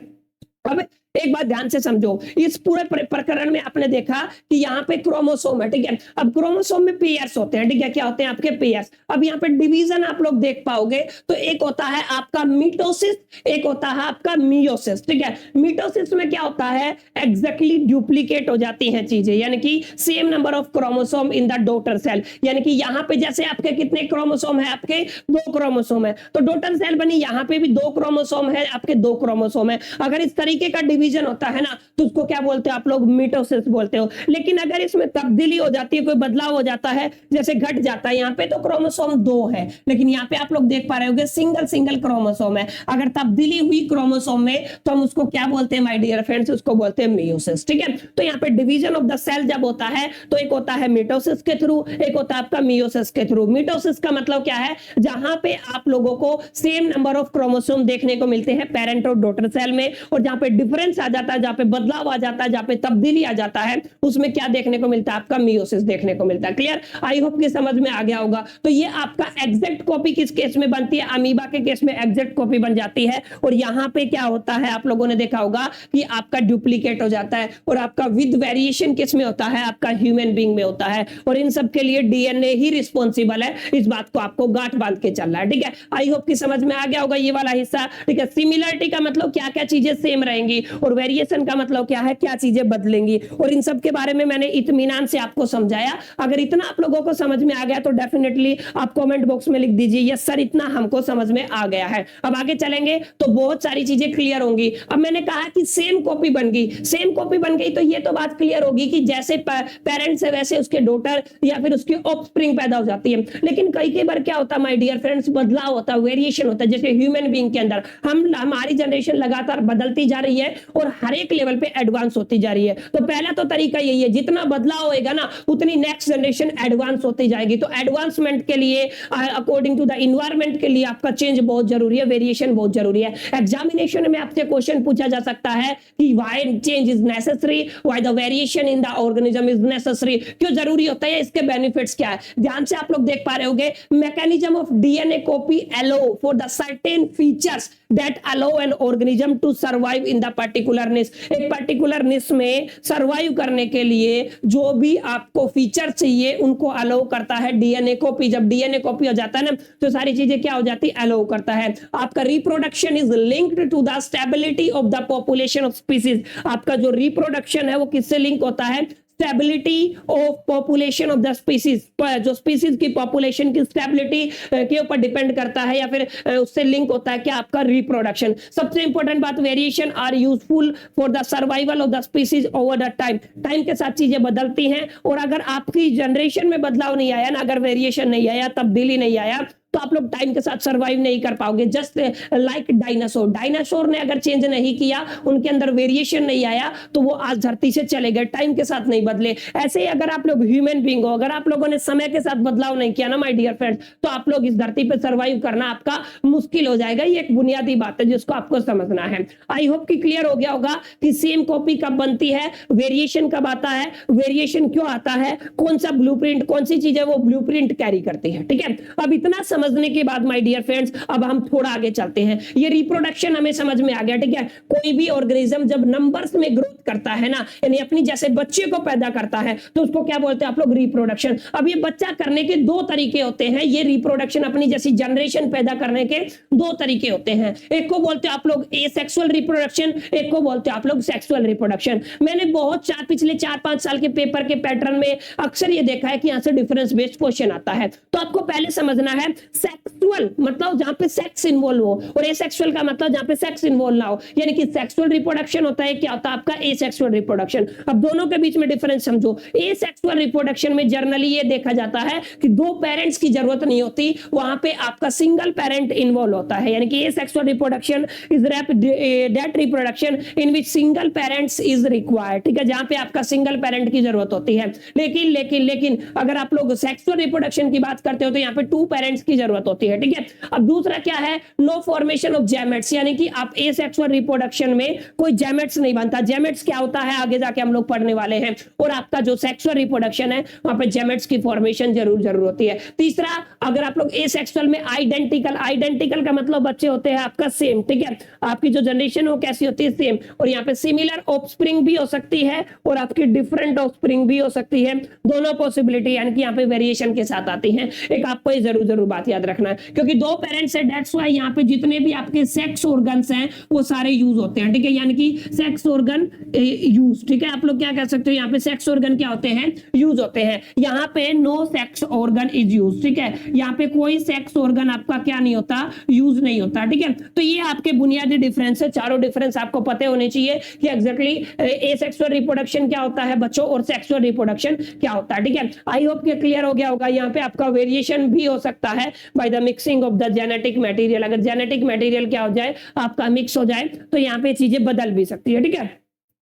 अब एक बात ध्यान से समझो, इस पूरे प्रकरण में आपने देखा कि यहाँ पे क्रोमोसोम है, ठीक है। अब क्रोमोसोम में पेयर्स होते हैं, ठीक है, क्या होते हैं आपके पेयर्स। अब यहाँ पे डिवीजन आप लोग देख पाओगे तो एक होता है आपका मिटोसिस, एक होता है आपका मियोसिस, ठीक है। मिटोसिस में क्या होता है, एग्जैक्टली डुप्लीकेट हो जाती हैं चीजें, यानी कि same number of chromosome in the daughter cell, यानी कि यहाँ पे जैसे आपके कितने क्रोमोसोम है, आपके 2 क्रोमोसोम है, तो डॉटर सेल बनी, यहाँ पे भी 2 क्रोमोसोम है, आपके 2 क्रोमोसोम है। अगर इस तरीके का डिवीजन होता है ना, तो उसको क्या बोलते हो आप लोग, मिटोसिस बोलते हो। लेकिन अगर इसमें तब्दीली हो जाती है, कोई बदलाव हो जाता है, जैसे घट जाता है, यहाँ पे तो क्रोमोसोम 2 है, लेकिन यहाँ पे आप लोग देख पा रहे होंगे सिंगल सिंगल क्रोमोसोम है। अगर तब्दीली हुई क्रोमोसोम में तो हम उसको क्या बोलते हैं माय डियर फ्रेंड्स, उसको बोलते हैं मियोसिस। ठीक है, तो यहाँ पे डिवीजन ऑफ द सेल जब होता है तो एक होता है मिटोसिस के थ्रू, एक होता है आपका मियोसिस के थ्रू। मिटोसिस का मतलब क्या है, जहां पे आप लोगों को सेम नंबर ऑफ क्रोमोसोम देखने को मिलते हैं पेरेंट और डॉटर सेल में, और जहां पे डिफरेंस आ जाता है, जहां पे बदलाव आ जाता है, जहां पे तब्दीली आ जाता है, उसमें क्या देखने को मिलता है, आपका मियोसिस देखने को मिलता है। क्लियर, आई होप कि समझ में आ गया होगा। तो ये आपका एग्जैक्ट कॉपी किस केस में बनती है, अमीबा के केस में एग्जैक्ट कॉपी बन जाती है, और यहां पे क्या होता है आप लोगों ने देखा होगा कि आपका डुप्लीकेट हो जाता है, और आपका विद वेरिएशन किस में होता है, आपका ह्यूमन बीइंग में होता है। और इन सब के लिए डीएनए ही रिस्पॉन्सिबल है, इस बात को आपको गांठ बांध के चलना है। ठीक है, आई होप कि समझ में आ गया होगा ये वाला हिस्सा। ठीक है, सिमिलरिटी का मतलब क्या क्या चीजें सेम रहेंगी, और वेरिएशन का मतलब क्या है, क्या चीजें बदलेंगी, और इन सब के बारे में मैंने इत्मीनान से आपको समझाया। अगर इतना आप लोगों को समझ में आ गया तो डेफिनेटली आप कमेंट बॉक्स में लिख दीजिए यस सर इतना हमको समझ में आ गया है। अब आगे चलेंगे तो बहुत सारी चीजें क्लियर होंगी। अब मैंने कहा कि सेम कॉपी बन गई, सेम कॉपी बन गई तो ये तो बात क्लियर होगी कि जैसे पेरेंट्स है वैसे उसके डॉटर या फिर उसकी ऑफस्प्रिंग पैदा हो जाती है। लेकिन कई बार क्या होता है माय डियर फ्रेंड्स, बदलाव होता है, वेरिएशन होता है। जैसे ह्यूमन बीइंग के अंदर हमारी जनरेशन लगातार बदलती जा रही है और हर एक लेवल पे एडवांस होती जा रही है। तो पहला तो तरीका यही है, जितना बदलाव होएगा ना उतनी नेक्स्ट जनरेशन एडवांस होती जाएगी। तो एडवांसमेंट के लिए अकॉर्डिंग टू द इन्वायरमेंट के लिए आपका चेंज बहुत जरूरी है, वेरिएशन बहुत जरूरी है। एग्जामिनेशन में आपसे क्वेश्चन पूछा जा सकता है कि why change is necessary, why the variation in the organism is necessary, क्यों जरूरी होता है, इसके बेनिफिट्स क्या है। ध्यान से आप लोग देख पा रहे होंगे, mechanism of DNA copy allow for the certain features that allow an organism to survive in the particular niche. एक पर्टिकुलर निश में सर्वाइव करने के लिए जो भी आपको फीचर चाहिए उनको अलो करता है डीएनए कॉपी। जब डीएनए कॉपी हो जाता है ना तो सारी चीजें क्या हो जाती है, अलो करता है। आपका reproduction is linked to the stability of the population of species. आपका जो रिप्रोडक्शन है वो किससे लिंक होता है, stability of population of the species. जो स्पीसीज की पॉपुलेशन की स्टेबिलिटी के ऊपर डिपेंड करता है या फिर उससे लिंक होता है क्या, आपका रिप्रोडक्शन। सबसे इंपॉर्टेंट बात, variation are useful for the survival of the species over the time. Time के साथ चीजें बदलती हैं, और अगर आपकी जनरेशन में बदलाव नहीं आया ना, अगर वेरिएशन नहीं आया, तब्दीली नहीं आया, तो आप लोग टाइम के साथ सर्वाइव नहीं कर पाओगे। जस्ट लाइक डायनासोर, डायनासोर ने अगर चेंज नहीं किया, उनके अंदर वेरिएशन नहीं आया, तो वो आज धरती से चले गए, टाइम के साथ नहीं बदले। ऐसे ही अगर आप लोग ह्यूमन बीइंग हो, अगर आप लोगों ने समय के साथ बदलाव नहीं किया ना माय डियर फ्रेंड्स, तो आप लोग इस धरती पे सर्वाइव करना आपका मुश्किल हो जाएगा। ये एक बुनियादी बात है जिसको आपको समझना है। आई होप कि क्लियर हो गया होगा कि सेम कॉपी कब बनती है, वेरिएशन कब आता है, वेरिएशन क्यों आता है, कौन सा ब्लूप्रिंट, कौन सी चीज है वो ब्लूप्रिंट कैरी करती है। ठीक है, अब इतना समझने के बाद माय डियर फ्रेंड्स अब हम थोड़ा आगे चलते हैं। ये रिप्रोडक्शन हमें समझ में आ गया। ठीक है, कोई भी ऑर्गेनिज्म जब नंबर्स में ग्रोथ करता है ना, यानी अपनी जैसे बच्चे को पैदा करता है, तो उसको क्या बोलते हैं आप लोग, रिप्रोडक्शन। अब ये बच्चा करने के दो तरीके होते हैं, ये रिप्रोडक्शन अपनी जैसी जनरेशन पैदा करने के दो तरीके होते हैं। एक को बोलते हैं आप लोग एसेक्सुअल रिप्रोडक्शन, एक को बोलते हैं आप लोग सेक्सुअल रिप्रोडक्शन। मैंने बहुत पिछले 4-5 साल के पेपर के पैटर्न में अक्सर ये देखा है कि यहां से डिफरेंस बेस्ड क्वेश्चन आता है। तो आपको पहले समझना है, सेक्सुअल मतलब जहां पे सेक्स इन्वॉल्व हो, और एसेक्सुअल का मतलब जहां पे सेक्स इन्वॉल्व ना हो। यानी कि सेक्सुअल रिप्रोडक्शन होता है, क्या होता है आपका एसेक्सुअल रिप्रोडक्शन। अब दोनों के बीच में डिफरेंस समझो। एसेक्सुअल रिप्रोडक्शन में जनरली ये देखा जाता है कि दो पेरेंट्स की जरूरत नहीं होती, वहां पे आपका सिंगल पेरेंट इन्वॉल्व होता है। यानी कि asexual reproduction is that reproduction in which single parents is required. ठीक है, जहां पे आपका सिंगल पेरेंट की जरूरत होती है। लेकिन लेकिन लेकिन अगर आप लोग सेक्सुअल रिप्रोडक्शन की बात करते हो तो यहाँ पे 2 पेरेंट्स की जरूरत होती है। ठीक है, अब दूसरा क्या है, नो फॉर्मेशन ऑफ जैमेट्स, यानी कि आप एसेक्सुअल रिप्रोडक्शन में कोई जैमेट्स नहीं बनता। जैमेट्स क्या होता है आगे जाके हम लोग पढ़ने वाले हैं। और आपका जो सेक्सुअल रिप्रोडक्शन है वहां पे जैमेट्स की फॉर्मेशन जरूर होती है। तीसरा, अगर आप लोग एसेक्सुअल में आइडेंटिकल का मतलब बच्चे होते हैं आपका सेम। ठीक है, आपकी जो जनरेशन वो कैसी होती है, सेम। और यहाँ पे सिमिलर ऑफस्प्रिंग भी हो सकती है और आपकी डिफरेंट ऑफस्प्रिंग भी हो सकती है, दोनों पॉसिबिलिटी यानी कि यहाँ पे वेरिएशन के साथ आती है। एक आपको ये जरूर बात बात याद रखना है, क्योंकि दो पेरेंट्स है, दैट्स व्हाई यहाँ पे जितने भी आपके सेक्स ऑर्गन्स हैं वो सारे यूज होते हैं, ठीक है, यानी कि सेक्स ऑर्गन यूज, ठीक है। आप लोग क्या कह सकते हो, यहाँ पे सेक्स ऑर्गन क्या होते हैं, यूज होते हैं। यहाँ पे no sex organ is use, ठीक है, यहाँ पे कोई सेक्स ऑर्गन आपका क्या नहीं होता, यूज नहीं होता, ठीक है। तो ये आपके बुनियादी डिफरेंस है, चारों डिफरेंस आपको पते होने चाहिए कि एग्जैक्टली एसेक्सुअल रिप्रोडक्शन क्या होता है बच्चों और सेक्सुअल रिप्रोडक्शन क्या होता है, ठीक है। आई होप कि क्लियर हो गया होगा। यहाँ पे आपका वेरिएशन भी हो सकता है by the mixing of the genetic material, अगर जेनेटिक मटेरियल क्या हो जाए आपका मिक्स हो जाए तो यहाँ पे चीजें बदल भी सकती है, ठीक है।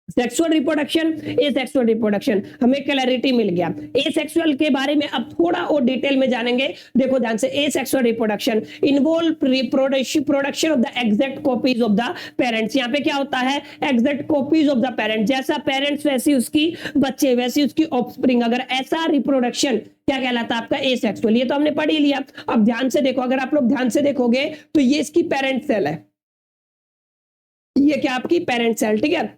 सेक्सुअल रिप्रोडक्शन, एसेक्सुअल रिप्रोडक्शन, हमें क्लैरिटी मिल गया। एसेक्सुअल के बारे में अब थोड़ा और डिटेल में जानेंगे, देखो ध्यान से। Asexual reproduction involve production of the exact copies of the parents. यहाँ पे क्या होता है, exact copies of the parents, जैसा पेरेंट्स वैसी उसकी बच्चे, वैसी उसकी ऑफस्प्रिंग, अगर ऐसा रिप्रोडक्शन क्या कहलाता है आपका, एसेक्सुअल। ये तो हमने पढ़ ही लिया। अब ध्यान से देखो, अगर आप लोग ध्यान से देखोगे तो ये इसकी पेरेंट सेल है, ये क्या आपकी पेरेंट सेल, ठीक है।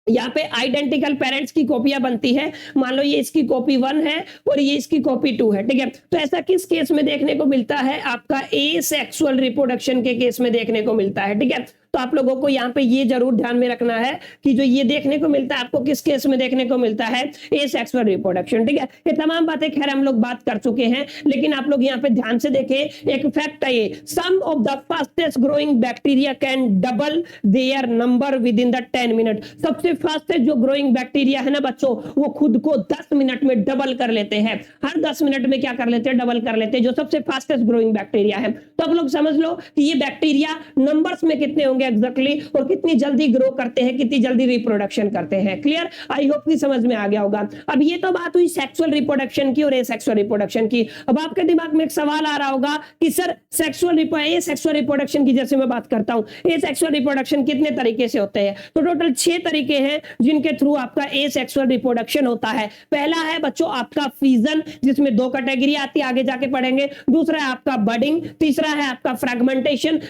यहाँ पे आइडेंटिकल पेरेंट्स की कॉपियां बनती है, मान लो ये इसकी कॉपी 1 है और ये इसकी कॉपी 2 है, ठीक है। तो ऐसा किस केस में देखने को मिलता है, आपका एसेक्सुअल रिप्रोडक्शन के केस में देखने को मिलता है, ठीक है। तो आप लोगों को यहाँ पे ये जरूर ध्यान में रखना है कि जो ये देखने को मिलता है आपको किस केस में देखने को मिलता है, एसेक्सुअल रिप्रोडक्शन, ठीक है। ये तमाम बातें खैर हम लोग बात कर चुके हैं, लेकिन आप लोग यहाँ पे ध्यान से देखें, एक फैक्ट है ये, some of the fastest growing bacteria can double their number within the 10 minute. सबसे फास्टेस्ट जो ग्रोइंग बैक्टीरिया है ना बच्चों, वो खुद को 10 मिनट में डबल कर लेते हैं, हर 10 मिनट में क्या कर लेते हैं, डबल कर लेते हैं, जो सबसे फास्टेस्ट ग्रोइंग बैक्टीरिया है। तो आप लोग समझ लो कि ये बैक्टीरिया नंबर्स में कितने होंगे एग्जैक्टली, और कितनी जल्दी ग्रो करते हैं, कितनी जल्दी रिप्रोडक्शन करते हैं। क्लियर, आई होप कि समझ में आ गया होगा। अब ये तो बात हुई सेक्सुअल रिप्रोडक्शन की और एसेक्सुअल रिप्रोडक्शन की। अब आपके दिमाग में एक सवाल आ रहा होगा कि सर सेक्सुअल रिप्रोडक्शन की जैसे मैं बात करता हूं, एसेक्सुअल रिप्रोडक्शन कितने तरीके से होते हैं? तो टोटल 6 तरीके हैं जिनके थ्रू आपका एसेक्सुअल रिप्रोडक्शन होता है। पहला है बच्चों आपका फीजन, जिसमें 2 कैटेगरी आती है, आगे जाके पढ़ेंगे। दूसरा है आपका बडिंग, तीसरा है आपका फ्रैगमेंटेशन,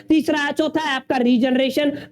चौथा है आपका रीजनरेशन,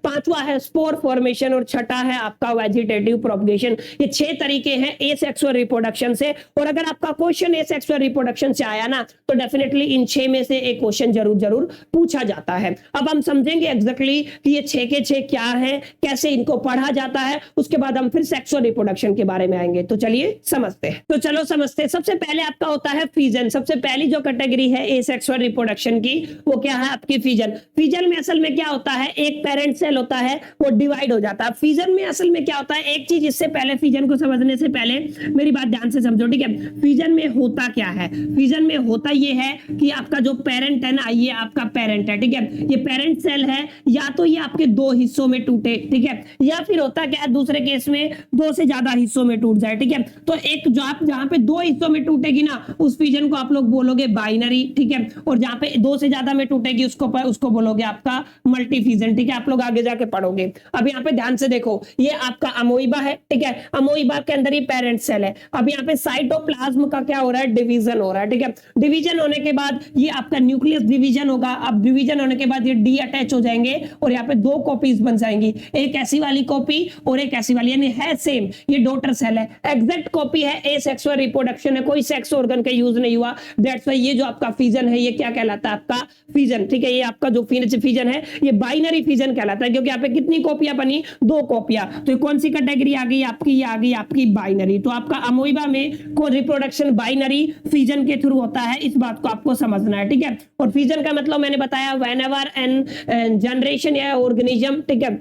पांचवा है स्पोर फॉर्मेशन और छठा है आपका वेजिटेटिव प्रोपगेशन। ये 6 तरीके हैं एसेक्सुअल रिप्रोडक्शन से। और अगर आपका क्वेश्चन एसेक्सुअल रिप्रोडक्शन से आया ना तो डेफिनेटली इन 6 में से एक क्वेश्चन जरूर पूछा जाता है। अब हम समझेंगे एग्जैक्टली कि ये 6 के 6 क्या है, कैसे इनको पढ़ा जाता है, उसके बाद हम फिर सेक्सुअल रिप्रोडक्शन के बारे में आएंगे। तो चलिए समझते हैं। तो चलो समझते हैं। सबसे पहले आपका होता है फीजन। सबसे पहली जो कैटेगरी है एसेक्सुअल रिप्रोडक्शन की वो क्या है आपकी फीजन। फीजन में असल में क्या होता है, एक पेरेंट सेल होता है वो डिवाइड हो जाता है। फीजन में असल में क्या होता है, एक चीज इससे पहले, फीजन को समझने से पहले मेरी बात ध्यान से समझो, ठीक है। फीजन में होता क्या है, फीजन में होता ये है कि आपका जो पेरेंट है ना, ये आपका पेरेंट है, ठीक है। ये पेरेंट सेल है, या तो ये आपके 2 हिस्सों में टूटे, ठीक है, या फिर होता क्या है दूसरे केस में 2 से ज्यादा हिस्सों में टूट जाए, ठीक है। तो एक जो आप जहां पे 2 हिस्सों में टूटेगी ना उस फीजन को आप लोग बोलोगे बाइनरी, ठीक है। और जहां पे 2 से ज्यादा में टूटेगी उसको बोलोगे आपका मल्टी फीजन, ठीक है। आप लोग आगे जाके पढ़ोगे। अब यहाँ पे ध्यान से देखो, ये आपका अमोइबा है, ठीक है। अमोइबा के अंदर ये पेरेंट सेल है। अब यहाँ पे साइटोप्लाज्म का क्या हो रहा है, डिवीजन हो रहा है, ठीक है। डिवीजन होने के बाद ये आपका न्यूक्लियस डिवीजन होगा। अब डिवीजन होने के बाद ये डी अटैच हो जाएंगे और यहाँ पे 2 कॉपीज बन जाएंगी, एक ऐसी वाली कॉपी और एक ऐसी वाली, यानी है सेम। ये डॉटर सेल है, एग्जैक्ट कॉपी है, एसेक्सुअल रिप्रोडक्शन है, कोई सेक्स ऑर्गन का यूज नहीं हुआ। दैट्स व्हाई ये जो आपका फीजन है ये क्या कहलाता है, आपका फीजन, ठीक है। ये आपका जो फीजन है ये बाइनरी फीजन कहलाता है, क्योंकि यहाँ पे कितनी कॉपियां बनी, 2 कॉपियां। तो कौन सी कैटेगरी आ गई आपकी, ये आ गई आपकी बाइनरी। तो आपका अमोइबा में को रिप्रोडक्शन बाइनरी फीजन के थ्रू होता है, इस बात को आपको समझना है, ठीक है। और फीजन का मतलब मैंने बताया, व्हेनेवर एन जनरेशन या ऑर्गेनिज्म, ठीक है,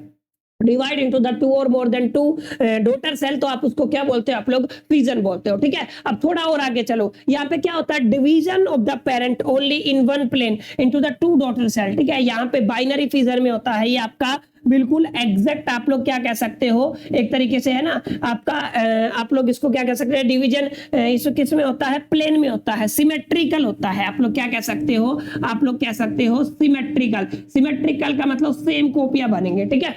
डिवाइड इनटू द 2 और मोर देन 2 डॉटर सेल, तो आप उसको क्या बोलते हो, आप लोग फीजन बोलते हो, ठीक है। अब थोड़ा और आगे चलो, यहाँ पे क्या होता है, division of the parent only in 1 plane into the 2 daughter cell, ठीक है। यहाँ पे बाइनरी फीजन में होता है ये आपका बिल्कुल एग्जैक्ट, आप लोग क्या कह सकते हो, एक तरीके से है ना आपका, आप लोग इसको क्या कह सकते हैं, डिवीजन इस किस में होता है, प्लेन में होता है, सिमेट्रिकल होता है। आप लोग क्या कह सकते हो, आप लोग कह सकते हो सिमेट्रिकल। सिमेट्रिकल का मतलब सेम कॉपियां बनेंगे, ठीक है।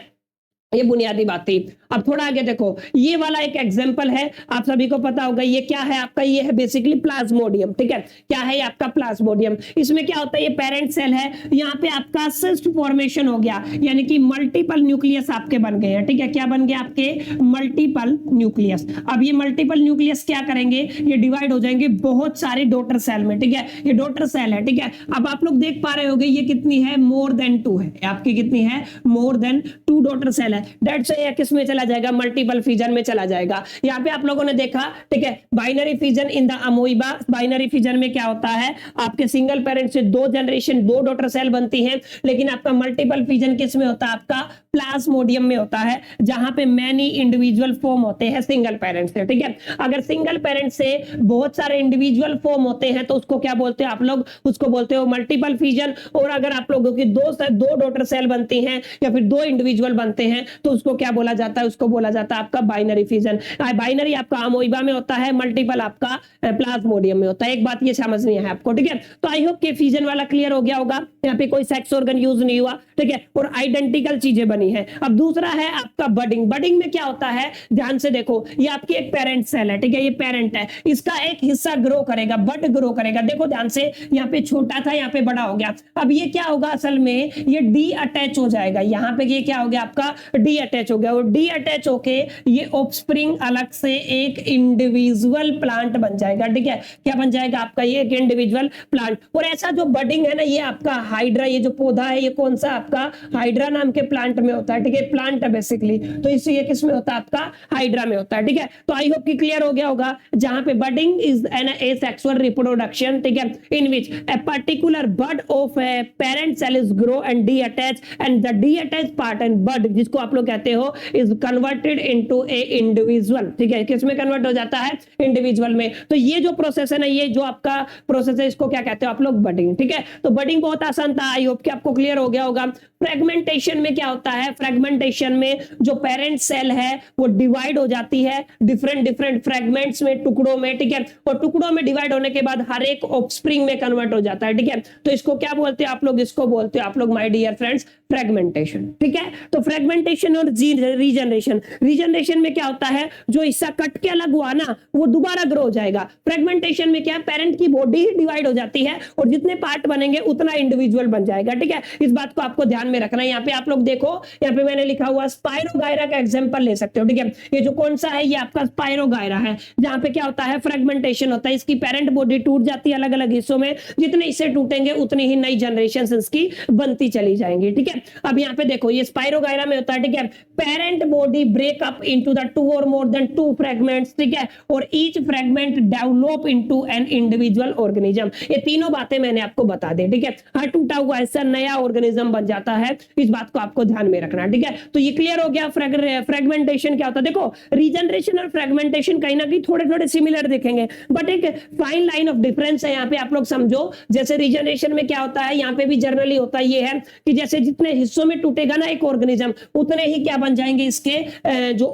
ये बुनियादी बात थी। अब थोड़ा आगे देखो, ये वाला एक एग्जांपल है, आप सभी को पता होगा ये क्या है आपका, ये है बेसिकली प्लाज्मोडियम। ठीक है, क्या है आपका प्लाज्मोडियम। इसमें क्या होता है, ये पेरेंट सेल है, यहाँ पे आपका सिस्ट फॉर्मेशन हो गया, यानी कि मल्टीपल न्यूक्लियस आपके बन गए हैं। ठीक है, क्या बन गए आपके, मल्टीपल न्यूक्लियस। अब ये मल्टीपल न्यूक्लियस क्या करेंगे, ये डिवाइड हो जाएंगे बहुत सारे डॉटर सेल में। ठीक है, ये डॉटर सेल है। ठीक है, अब आप लोग देख पा रहे होंगे ये कितनी है, मोर देन 2 है, आपकी कितनी है, मोर देन 2 डॉटर सेल है। दैट्स व्हाई किस में चला जाएगा, मल्टीपल फिजन में चला जाएगा। यहाँ पे आप लोगों ने देखा, ठीक है, binary fission in the amoeba. Binary fission में क्या होता है, आपके सिंगल पेरेंट से 2 जनरेशन 2 डॉटर सेल बनती हैं, लेकिन आपका मल्टीपल फिजन किस में होता है, आपका प्लाज्मोडियम में होता है, जहां पे मैनी इंडिविजुअल फॉर्म होते हैं सिंगल पेरेंट से। ठीक है, अगर सिंगल पेरेंट से बहुत सारे इंडिविजुअल फॉर्म होते हैं तो उसको क्या बोलते हैं आप लोग, उसको बोलते हो मल्टीपल फिजन। और अगर आप लोगों की 2 डॉटर सेल बनती हैं या फिर 2 इंडिविजुअल बनते हैं तो उसको क्या बोला जाता है, उसको बोला जाता है आपका बाइनरी फिजन। बाइनरी आपका अमोइबा में होता है, मल्टीपल आपका प्लाज्मोडियम में होता है। एक बात ये समझनी है आपको। ठीक है, तो आई होप कि फिजन वाला क्लियर हो गया होगा, यहाँ पे कोई सेक्स ऑर्गन यूज नहीं हुआ। ठीक है, और आइडेंटिकल चीजें बनी है। अब दूसरा है आपका बडिंग। बडिंग में क्या होता है, ध्यान से देखो, ये आपकी एक पेरेंट सेल है। ठीक है, ये पेरेंट है, इसका एक हिस्सा ग्रो करेगा, बड ग्रो करेगा। देखो ध्यान से, यहाँ पे छोटा था, यहाँ पे बड़ा हो गया। अब ये क्या होगा, असल में ये डी अटैच हो जाएगा, यहाँ पे ये क्या हो गया आपका, डी अटैच हो गया। और डी अटैच होके ये ऑफस्प्रिंग अलग से एक इंडिविजुअल प्लांट बन जाएगा। ठीक है, क्या बन जाएगा आपका, ये एक इंडिविजुअल प्लांट। और ऐसा जो बडिंग है ना, ये आपका हाइड्रा, ये जो पौधा है ये कौन सा आपका, हाइड्रा नाम के प्लांट में होता है। ठीक है, प्लांट है बेसिकली, तो इससे ये किस में होता है, आपका हाइड्रा में होता है। ठीक है, तो आई होप कि क्लियर हो गया होगा, जहां पे budding is an asexual reproduction. ठीक है, in which a particular bud of a parent cell is grow and detach, and the detach part and bud, जिसको आप लोग कहते हो, is converted into a individual. ठीक है, किस में कन्वर्ट हो जाता है, इंडिविजुअल में। तो ये जो प्रोसेस है ना, ये जो आपका प्रोसेस है, इसको क्या कहते हो आप लोग, बडिंग। ठीक है, तो बडिंग बहुत आसान था, आई होप कि आपको क्लियर हो गया होगा। फ्रेगमेंटेशन में क्या होता है, फ्रेगमेंटेशन में जो पेरेंट सेल है वो डिवाइड हो जाती है डिफरेंट फ्रेगमेंट्स में, टुकड़ों में। ठीक है, और टुकड़ों में डिवाइड होने के बाद हर एक ऑफस्प्रिंग में कन्वर्ट हो जाता है। ठीक है, तो इसको क्या बोलते हैं आप लोग, इसको बोलते हैं आप लोग माय डियर फ्रेंड्स फ्रेगमेंटेशन। ठीक है, तो फ्रेगमेंटेशन और रीजनरेशन। रीजनरेशन में क्या होता है, जो हिस्सा कट के अलग हुआ ना वो दोबारा ग्रो हो जाएगा। फ्रेगमेंटेशन में क्या, पेरेंट की बॉडी ही डिवाइड हो जाती है और जितने पार्ट बनेंगे उतना इंडिविजुअल बन जाएगा। ठीक है, इस बात को आपको ध्यान में रखना है। यहाँ पे आप लोग देखो, यहाँ पे मैंने लिखा हुआ स्पाइरोगायरा का एग्जांपल ले सकते हो। ठीक है, ये जो कौन सा है, ये आपका स्पाइरोगायरा है, जहां पे क्या होता है, फ्रेगमेंटेशन होता है। इसकी पेरेंट बॉडी टूट जाती है अलग अलग हिस्सों में, जितने हिस्से टूटेंगे उतनी ही नई जनरेशन इसकी बनती चली जाएंगी। ठीक है, अब यहाँ पे देखो, ये स्पाइरोगायरा में होता है। ठीक है, parent body break up into the 2 और मोर देन 2 फ्रेगमेंट्स। ठीक है, और each fragment develop into an individual organism. ये तीनों बातें मैंने आपको बता दी। ठीक है, हर टूटा हुआ हिस्सा नया ऑर्गेनिज्म बन जाता है, इस बात को आपको ध्यान में रखना। ठीक है, तो ये क्लियर हो गया। फ्रेगमेंटेशन क्या होता है, देखो रीजनरेशन और फ्रेगमेंटेशन कहीं ना कहीं थोड़े थोड़े सिमिलर दिखेंगे, बट एक फाइन लाइन ऑफ डिफरेंस है यहाँ पे, आप लोग समझो। जैसे रीजनरेशन में क्या होता है, यहाँ पे भी जनरली होता ये है कि जैसे जितने हिस्सों में टूटेगा ना एक ऑर्गेनिज्म, उतने ही क्या बन जाएंगे, इसके जो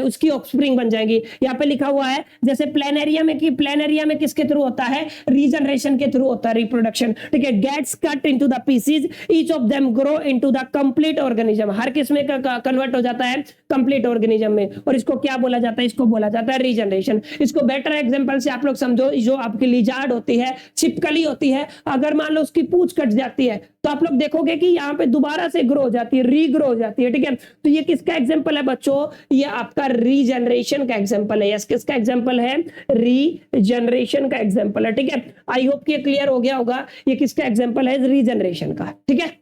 उसकी ऑफस्प्रिंग बन जाएंगी। यहाँ पे लिखा हुआ है, जैसे प्लेनेरिया में किसके थ्रू होता है, रीजनरेशन के थ्रू होता है रिप्रोडक्शन। ठीक है, gets cut into the pieces, each of them grow into the complete organism. हर किस में कन्वर्ट हो जाता है, कंप्लीट ऑर्गेनिज्म में, और इसको क्या बोला जाता है, इसको बोला जाता है रीजनरेशन। इसको बेटर एग्जांपल से आप लोग समझो, जो आपकी लिजार्ड होती है, छिपकली होती है, अगर मान लो उसकी पूंछ कट जाती है तो आप लोग देखोगे कि यहाँ पे दोबारा से ग्रो हो जाती है, रीग्रो हो जाती है। ठीक है, तो ये किसका एग्जांपल है बच्चों, ये आपका रीजनरेशन का एग्जांपल है। यस, किसका एग्जांपल है, रीजनरेशन का एग्जांपल है। ठीक है, आई होप कि क्लियर हो गया होगा, ये किसका एग्जांपल है, रीजनरेशन का। ठीक है,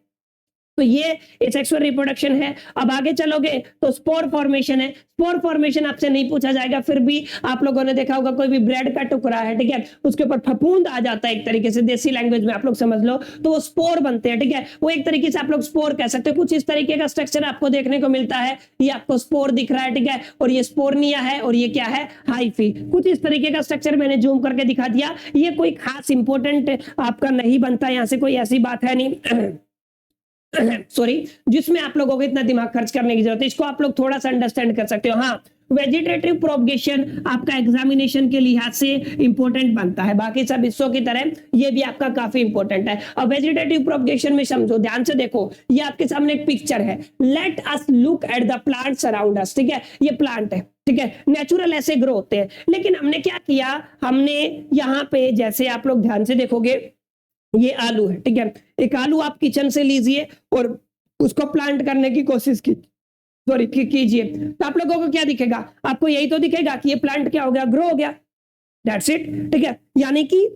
तो ये एसेक्सुअल रिप्रोडक्शन है। अब आगे चलोगे तो स्पोर फॉर्मेशन है। स्पोर फॉर्मेशन आपसे नहीं पूछा जाएगा, फिर भी आप लोगों ने देखा होगा, कोई भी ब्रेड का टुकड़ा है, ठीक है, उसके ऊपर फफूंद आ जाता है, एक तरीके से देसी लैंग्वेज में आप लोग समझ लो, तो वो स्पोर बनते हैं। ठीक है, वो एक तरीके से आप लोग स्पोर कह सकते हो। कुछ इस तरीके का स्ट्रक्चर आपको देखने को मिलता है, ये आपको स्पोर दिख रहा है। ठीक है, और ये स्पोरनिया है, और ये क्या है, हाइफी। कुछ इस तरीके का स्ट्रक्चर मैंने जूम करके दिखा दिया। ये कोई खास इंपॉर्टेंट आपका नहीं बनता, यहां से कोई ऐसी बात है नहीं सॉरी, जिसमें आप लोगों को इतना दिमाग खर्च करने की जरूरत है। इसको आप लोग थोड़ा सा अंडरस्टैंड कर सकते हो। हाँ, वेजिटेटिव प्रोपगेशन आपका एग्जामिनेशन के लिहाज से इंपॉर्टेंट बनता है, बाकी सब हिस्सों की तरह ये भी आपका काफी इंपॉर्टेंट है। अब वेजिटेटिव प्रोपगेशन में समझो, ध्यान से देखो, ये आपके सामने एक पिक्चर है, let us look at the plants around us, ठीक है, ये प्लांट है, ठीक है, नेचुरल ऐसे ग्रो होते हैं, लेकिन हमने क्या किया, हमने यहाँ पे जैसे आप लोग ध्यान से देखोगे ये आलू है, ठीक है, एक आलू आप किचन से लीजिए और उसको प्लांट करने की कोशिश की सॉरी कीजिए, तो आप लोगों को क्या दिखेगा, आपको यही तो दिखेगा कि ये प्लांट क्या हो गया, ग्रो हो गया, दैट्स इट, ठीक है। यानी कि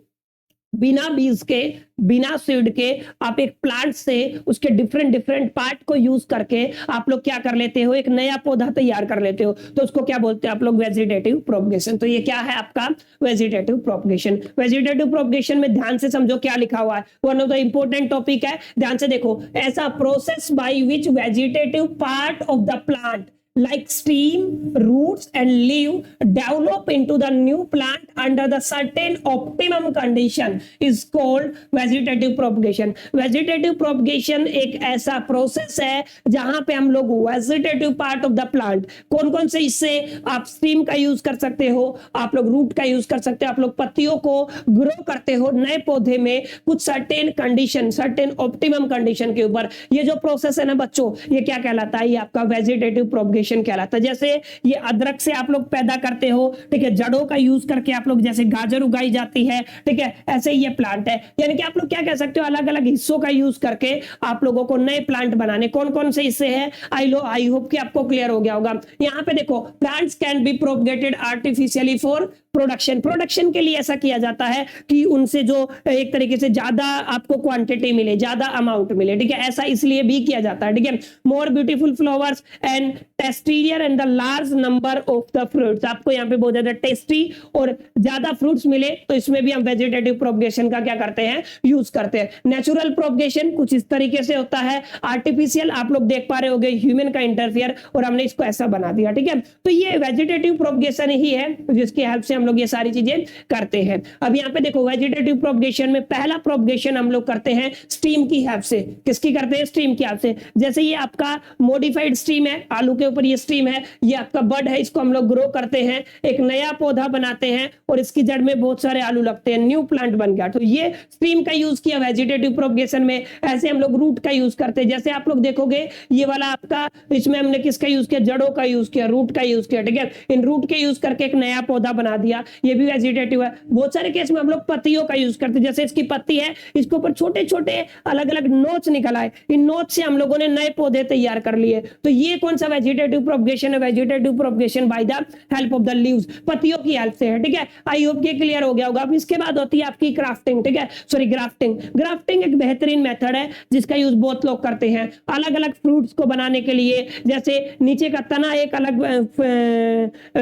बिना बीज के, बिना सीड के आप एक प्लांट से उसके डिफरेंट डिफरेंट पार्ट को यूज करके आप लोग क्या कर लेते हो, एक नया पौधा तैयार कर लेते हो, तो उसको क्या बोलते हैं आप लोग, वेजिटेटिव प्रोपगेशन। तो ये क्या है आपका वेजिटेटिव प्रोपगेशन। वेजिटेटिव प्रोपगेशन में ध्यान से समझो क्या लिखा हुआ है, one of the important topic है, ध्यान से देखो, ऐसा process by which vegetative part of the plant like stem, roots and leaf develop into the new plant under the certain optimum condition is called vegetative propagation। vegetative propagation एक ऐसा प्रोसेस है जहां पे हम लोग vegetative part of the plant, कौन कौन से इससे आप स्टीम का यूज कर सकते हो, आप लोग रूट का यूज कर सकते हो, आप लोग पत्तियों को ग्रो करते हो नए पौधे में कुछ certain condition, certain optimum condition के ऊपर। ये जो प्रोसेस है ना बच्चों, ये क्या कहलाता है, ये आपका वेजिटेटिव प्रोपगेशन कहलाता है। जैसे ये अदरक से आप लोग पैदा करते हो, ठीक है, जड़ों का यूज करके आप लोग जैसे गाजर उगाई जाती है, ठीक है, ऐसे ही ये प्लांट है। यानी कि आप लोग क्या कह सकते हो, अलग अलग हिस्सों का यूज करके आप लोगों को नए प्लांट बनाने, कौन कौन से हिस्से हैं, आई होप कि आपको क्लियर हो गया होगा। यहां पे देखो, plants can be propagated artificially for production, production के लिए ऐसा किया जाता है कि उनसे जो एक तरीके से ज्यादा आपको क्वांटिटी मिले, ज्यादा अमाउंट मिले, ठीक है, ऐसा इसलिए भी किया जाता है, ठीक है। More beautiful flowers and tastier and the large number of the fruits, आपको यहाँ पे बहुत ज्यादा टेस्टी और ज्यादा फ्रूट्स मिले, तो इसमें भी हम वेजिटेटिव प्रोपगेशन का क्या करते हैं, यूज करते हैं। नेचुरल प्रोपगेशन कुछ इस तरीके से होता है, आर्टिफिशियल आप लोग देख पा रहे होंगे ह्यूमन का इंटरफियर और हमने इसको ऐसा बना दिया, ठीक है। तो ये वेजिटेटिव प्रोपगेशन ही है जिसकी हेल्प से हम लोग ये सारी चीजें करते हैं। अब यहाँ पे देखो, वेजिटेटिव प्रोपगेशन में पहला प्रोपगेशन हम लोग करते हैं स्टीम की हेल्प से। किसकी करते हैं, स्टीम की हेल्प से। जैसे ये आपका मॉडिफाइड स्टीम है, आलू के ऊपर ये स्टीम है, ये आपका बड है, इसको हम लोग ग्रो करते हैं, एक नया पौधा बनाते हैं और इसकी जड़ में बहुत सारे आलू लगते हैं, न्यू प्लांट बन गया। तो ये स्टीम का यूज किया वेजिटेटिव प्रोपगेशन में। ऐसे हम लोग रूट का यूज करते हैं, जैसे आप लोग देखोगे ये वाला आपका, इसमें हमने किसका यूज किया, जड़ों का यूज किया, रूट का यूज किया, ठीक है। इन रूट के यूज करके एक नया पौधा बना दिया, ये भी वेजिटेटिव है। बहुत सारे केस में हम लोग पत्तियों का यूज करते हैं, जैसे इसकी पत्ती है, इसके ऊपर छोटे छोटे अलग अलग नोच निकल आए, इन नोच से हम लोगों ने नए पौधे तैयार कर लिए। तो ये कौन सा वेजिटेटिव प्रोपगेशन है, vegetative propagation by the help of the leaves, पत्तियों की हेल्प से है, ठीक है। आई होप ये क्लियर हो गया होगा। अब इसके बाद होती है आपकी क्राफ्टिंग, ठीक है, सॉरी ग्राफ्टिंग। ग्राफ्टिंग एक बेहतरीन मेथड है जिसका यूज बहुत लोग करते हैं अलग अलग फ्रूट्स को बनाने के लिए। जैसे नीचे का तना एक अलग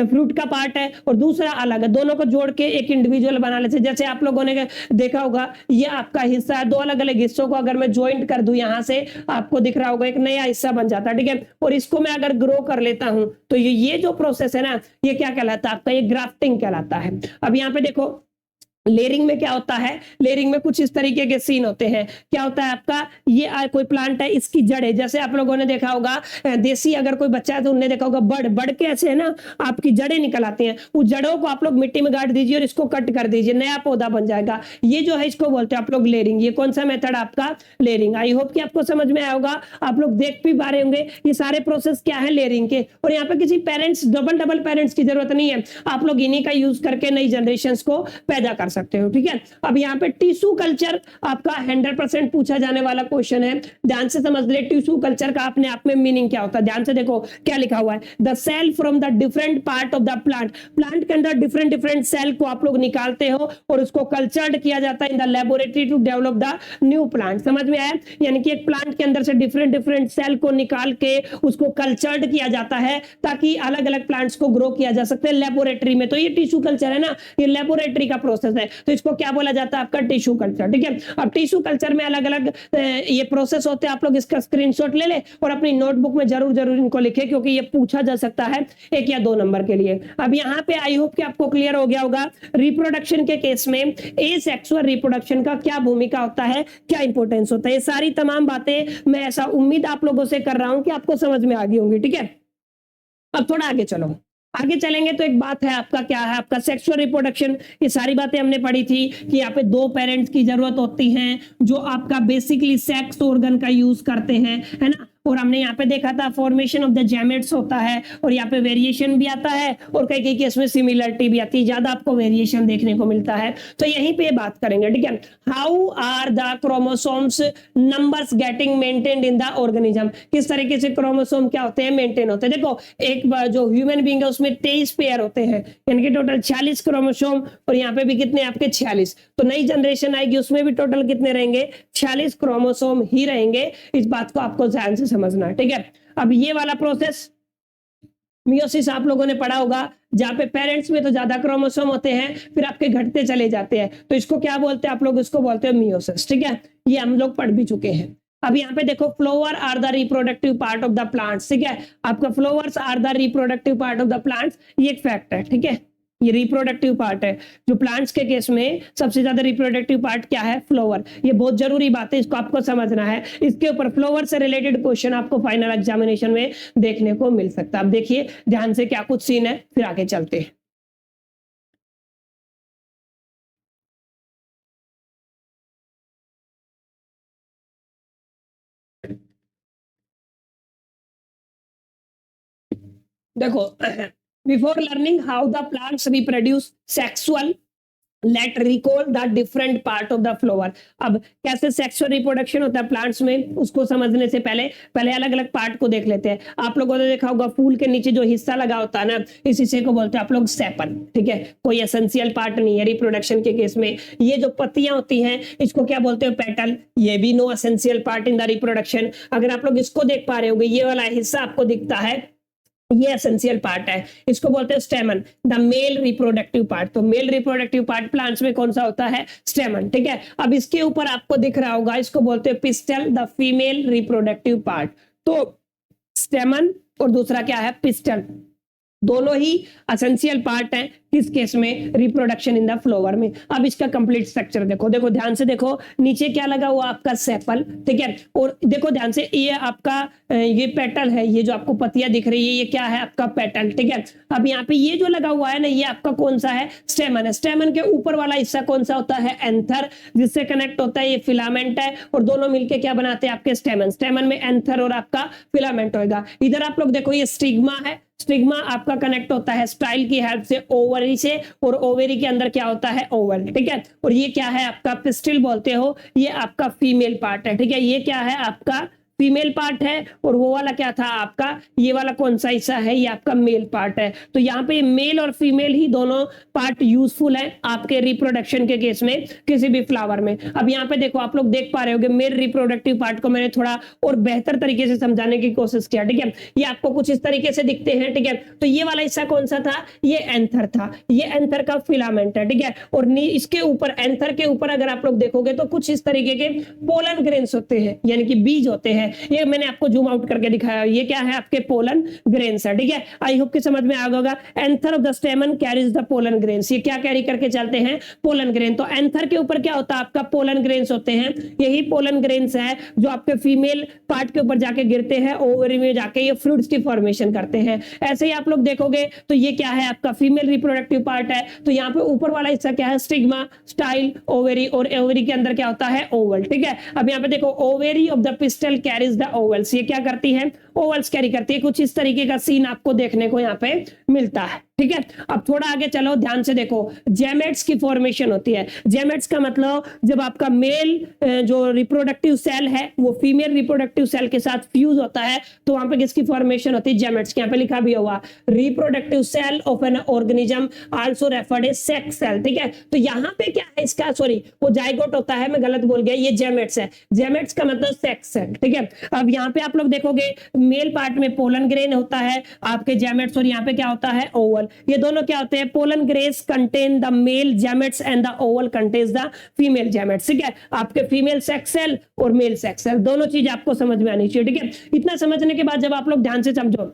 फ्रूट का पार्ट है और दूसरा अलग है, दोनों को जोड़ के एक इंडिविजुअल बना लेते हैं। जैसे आप लोगों ने देखा होगा, ये आपका हिस्सा है, दो अलग अलग हिस्सों को अगर मैं ज्वाइंट कर दूं, यहां से आपको दिख रहा होगा एक नया हिस्सा बन जाता है, ठीक है। और इसको मैं अगर ग्रो कर लेता हूं तो ये जो प्रोसेस है ना, ये क्या कहलाता है आपका, ये ग्राफ्टिंग कहलाता है। अब यहाँ पे देखो, लेयरिंग में क्या होता है, लेयरिंग में कुछ इस तरीके के सीन होते हैं। क्या होता है आपका, ये कोई प्लांट है, इसकी जड़ें, जैसे आप लोगों ने देखा होगा देसी अगर कोई बच्चा है तो उन्होंने देखा होगा बड़ कैसे है ना, आपकी जड़ें निकल आती हैं, उस जड़ों को आप लोग मिट्टी में गाड़ दीजिए और इसको कट कर दीजिए, नया पौधा बन जाएगा। ये जो है इसको बोलते हैं आप लोग लेयरिंग। ये कौन सा मेथड आपका, लेयरिंग। आई होप कि आपको समझ में आया होगा, आप लोग देख भी पा रहे होंगे ये सारे प्रोसेस क्या है लेयरिंग के। और यहाँ पे किसी पेरेंट्स, डबल पेरेंट्स की जरूरत नहीं है, आप लोग इन्हीं का यूज करके नई जनरेशन को पैदा कर सकते हो, ठीक है। अब यहाँ पे टिश्यू कल्चर आपका 100% पूछा जाने वाला क्वेश्चन है, ध्यान से समझ ले। टिश्यू कल्चर का अपने आप में मीनिंग क्या होता है, ध्यान से देखो क्या लिखा हुआ है, the cell from the different part of the plant. Plant के अंदर डिफरेंट डिफरेंट सेल को आप लोग निकालते हो और उसको कल्चर्ड किया जाता है in the laboratory to develop the new plant. समझ में आया, यानी कि एक प्लांट के अंदर से डिफरेंट डिफरेंट सेल को निकाल के उसको कल्चर्ड किया जाता है ताकि अलग अलग प्लांट्स को ग्रो किया जा सकता है लेबोरेटरी में। तो ये टिश्यू कल्चर है ना, ये लेबोरेटरी का प्रोसेस है, तो इसको क्या बोला जाता है आपका, टिश्यू कल्चर, ठीक है। अब टिश्यू कल्चर में अलग अलग ये प्रोसेस होते हैं, आप लोग इसका स्क्रीनशॉट ले ले और अपनी नोटबुक में जरूर जरूर इनको लिखे, क्योंकि ये पूछा जा सकता है 1 या 2 नंबर के लिए। अब यहाँ पे आई होप कि आपको क्लियर हो गया होगा, रिप्रोडक्शन के केस में एसेक्सुअल रिप्रोडक्शन का क्या भूमिका होता है, क्या इंपॉर्टेंस होता है। ये सारी तमाम बातें मैं ऐसा उम्मीद आप लोगों से कर रहा हूं कि आपको समझ में आ गई होंगी, ठीक है। अब थोड़ा आगे चलो। आगे चलेंगे तो एक बात है आपका, क्या है आपका सेक्सुअल रिप्रोडक्शन। ये सारी बातें हमने पढ़ी थी कि यहाँ पे दो पेरेंट्स की जरूरत होती है जो आपका बेसिकली सेक्स ऑर्गन का यूज करते हैं, है ना। और हमने यहाँ पे देखा था फॉर्मेशन ऑफ द गैमेट्स होता है और यहाँ पे वेरिएशन भी आता है और कई कई केस में सिमिलरिटी भी आती है, ज्यादा आपको वेरिएशन देखने को मिलता है। तो यहीं पे बात करेंगे, ठीक है। How are the chromosomes numbers getting maintained in the organism, किस तरीके से क्रोमोसोम क्या होते हैं, मेंटेन होते हैं। देखो एक जो ह्यूमन बीइंग है उसमें 23 पेयर होते हैं, यानी कि टोटल 46 क्रोमोसोम, और यहाँ पे भी कितने आपके 46। तो नई जनरेशन आएगी उसमें भी टोटल कितने रहेंगे, 46 क्रोमोसोम ही रहेंगे। इस बात को आपको ध्यान से समझना है, ठीक है। अब ये वाला प्रोसेस मियोसिस आप लोगों ने पढ़ा होगा, जहां पे पेरेंट्स में तो ज्यादा क्रोमोसोम होते हैं फिर आपके घटते चले जाते हैं, तो इसको क्या बोलते हैं आप लोग, इसको बोलते हैं मियोसिस, ठीक है। ये हम लोग पढ़ भी चुके हैं। अब यहाँ पे देखो flower are the reproductive part of the plants, ठीक है। आपका flowers are the reproductive part of the plants, ये एक फैक्ट है, ठीक है। ये रिप्रोडक्टिव पार्ट है, जो प्लांट्स के केस में सबसे ज्यादा रिप्रोडक्टिव पार्ट क्या है, फ्लावर। ये बहुत जरूरी बात है, इसको आपको समझना है। इसके ऊपर फ्लावर से रिलेटेड क्वेश्चन आपको फाइनल एग्जामिनेशन में देखने को मिल सकता है। अब देखिए ध्यान से क्या कुछ सीन है, फिर आगे चलते हैं। देखो before learning how the plants reproduce sexual, let recall the different part of the flower. अब कैसे सेक्सुअल रिप्रोडक्शन होता है प्लांट्स में, उसको समझने से पहले अलग अलग पार्ट को देख लेते हैं। आप लोगों ने देखा होगा फूल के नीचे जो हिस्सा लगा होता है ना, इस हिस्से को बोलते हैं आप लोग सेपल, ठीक है। कोई एसेंशियल पार्ट नहीं है रिप्रोडक्शन के केस में। ये जो पत्तियां होती हैं इसको क्या बोलते हैं, पेटल। ये भी no essential part in the reproduction. अगर आप लोग इसको देख पा रहे होगे, ये वाला हिस्सा आपको दिखता है, ये एसेंशियल पार्ट है, इसको बोलते हैं स्टेमन, द मेल रिप्रोडक्टिव पार्ट। तो मेल रिप्रोडक्टिव पार्ट प्लांट्स में कौन सा होता है, स्टेमन, ठीक है। अब इसके ऊपर आपको दिख रहा होगा, इसको बोलते हैं pistol, the female reproductive part. तो स्टेमन और दूसरा क्या है, पिस्टल, दोनों ही एसेंशियल पार्ट हैं किस केस में, रिप्रोडक्शन इन द फ्लावर में। अब इसका कंप्लीट स्ट्रक्चर देखो, देखो ध्यान से देखो, नीचे क्या लगा हुआ आपका सेपल, ठीक है। और देखो ध्यान से, ये आपका ये पेटल है, ये जो आपको पत्तियां दिख रही है ये क्या है आपका पेटल, ठीक है। अब यहाँ पे ये जो लगा हुआ है ना, ये आपका कौन सा है, स्टेमन है। स्टेमन के ऊपर वाला हिस्सा कौन सा होता है, एंथर, जिससे कनेक्ट होता है ये फिलामेंट है, और दोनों मिलके क्या बनाते हैं आपके स्टेमन। स्टेमन में एंथर और आपका फिलामेंट होगा। इधर आप लोग देखो ये स्टिग्मा है, स्टिग्मा आपका कनेक्ट होता है स्टाइल की हेल्प से ओवरी से, और ओवरी के अंदर क्या होता है, ओवल, ठीक है। और ये क्या है आपका पिस्टिल बोलते हो, ये आपका फीमेल पार्ट है, ठीक है। ये क्या है आपका फीमेल पार्ट है, और वो वाला क्या था आपका, ये वाला कौन सा हिस्सा है, ये आपका मेल पार्ट है। तो यहाँ पे मेल और फीमेल ही दोनों पार्ट यूजफुल है आपके रिप्रोडक्शन के केस में किसी भी फ्लावर में। अब यहाँ पे देखो आप लोग देख पा रहे होगे, मेल रिप्रोडक्टिव पार्ट को मैंने थोड़ा और बेहतर तरीके से समझाने की कोशिश किया, ठीक है। ये आपको कुछ इस तरीके से दिखते हैं, ठीक है। तो ये वाला हिस्सा कौन सा था, ये एंथर था, ये एंथर का फिलामेंट है, ठीक है। और इसके ऊपर, एंथर के ऊपर अगर आप लोग देखोगे तो कुछ इस तरीके के पोलन ग्रेन्स होते हैं, यानी कि बीज होते हैं। ये मैंने आपको जूम आउट करके दिखाया, ये क्या है आपके पोलन ग्रेन्स है, ठीक है। आई होप कि समझ में आ गया होगा। Anther of the स्टेमन carries the pollen grains, ये क्या कैरी करके चलते हैं, पोलन ग्रेन। तो एंथर के ऊपर क्या होता है आपका, पोलन ग्रेन्स होते हैं। यही पोलन ग्रेन्स है जो आपके फीमेल पार्ट के ऊपर जाके गिरते हैं, ओवरी में जाके ये फ्रूट्स की फॉर्मेशन करते हैं। ऐसे ही आप लोग देखोगे तो ये क्या है आपका फीमेल रिप्रोडक्टिव पार्ट है। तो यहाँ पे ऊपर वाला हिस्सा क्या है, स्टिग्मा, स्टाइल, ओवरी, और ओवरी के अंदर क्या होता है, ओवल, ठीक है। अब यहाँ पे देखो ovary of the pistol carries the vowels, ये क्या करती है, ओवल्स कैरी करती है। कुछ इस तरीके का सीन आपको देखने को यहाँ पे मिलता है, ठीक है। अब थोड़ा आगे चलो, ध्यान से देखो, जेमेट्स की फॉर्मेशन होती है। जेमेट्स का मतलब जब आपका मेल जो रिप्रोडक्टिव सेल है वो फीमेल रिप्रोडक्टिव सेल के साथ फ्यूज होता है, तो वहां पे किसकी फॉर्मेशन होती है, जेमेट्स। यहाँ पे लिखा भी हुआ reproductive cell of an organism also referred as sex cell, ठीक है। तो यहाँ पे क्या है इसका, सॉरी वो जाइगोट होता है, मैं गलत बोल गया, ये जेमेट्स है। जेमेट्स का मतलब सेक्स सेल, ठीक है। अब यहाँ पे आप लोग देखोगे मेल पार्ट में पोलन ग्रेन होता है आपके जेमेट्स, और यहाँ पे क्या होता है, ओवल। ये दोनों क्या होते हैं, pollen grains contain the male gametes and the ovule contains the female gametes, ठीक है। आपके फीमेल सेक्स सेल और मेल सेक्स सेल दोनों चीज आपको समझ में आनी चाहिए, ठीक है। इतना समझने के बाद जब आप लोग ध्यान से समझो,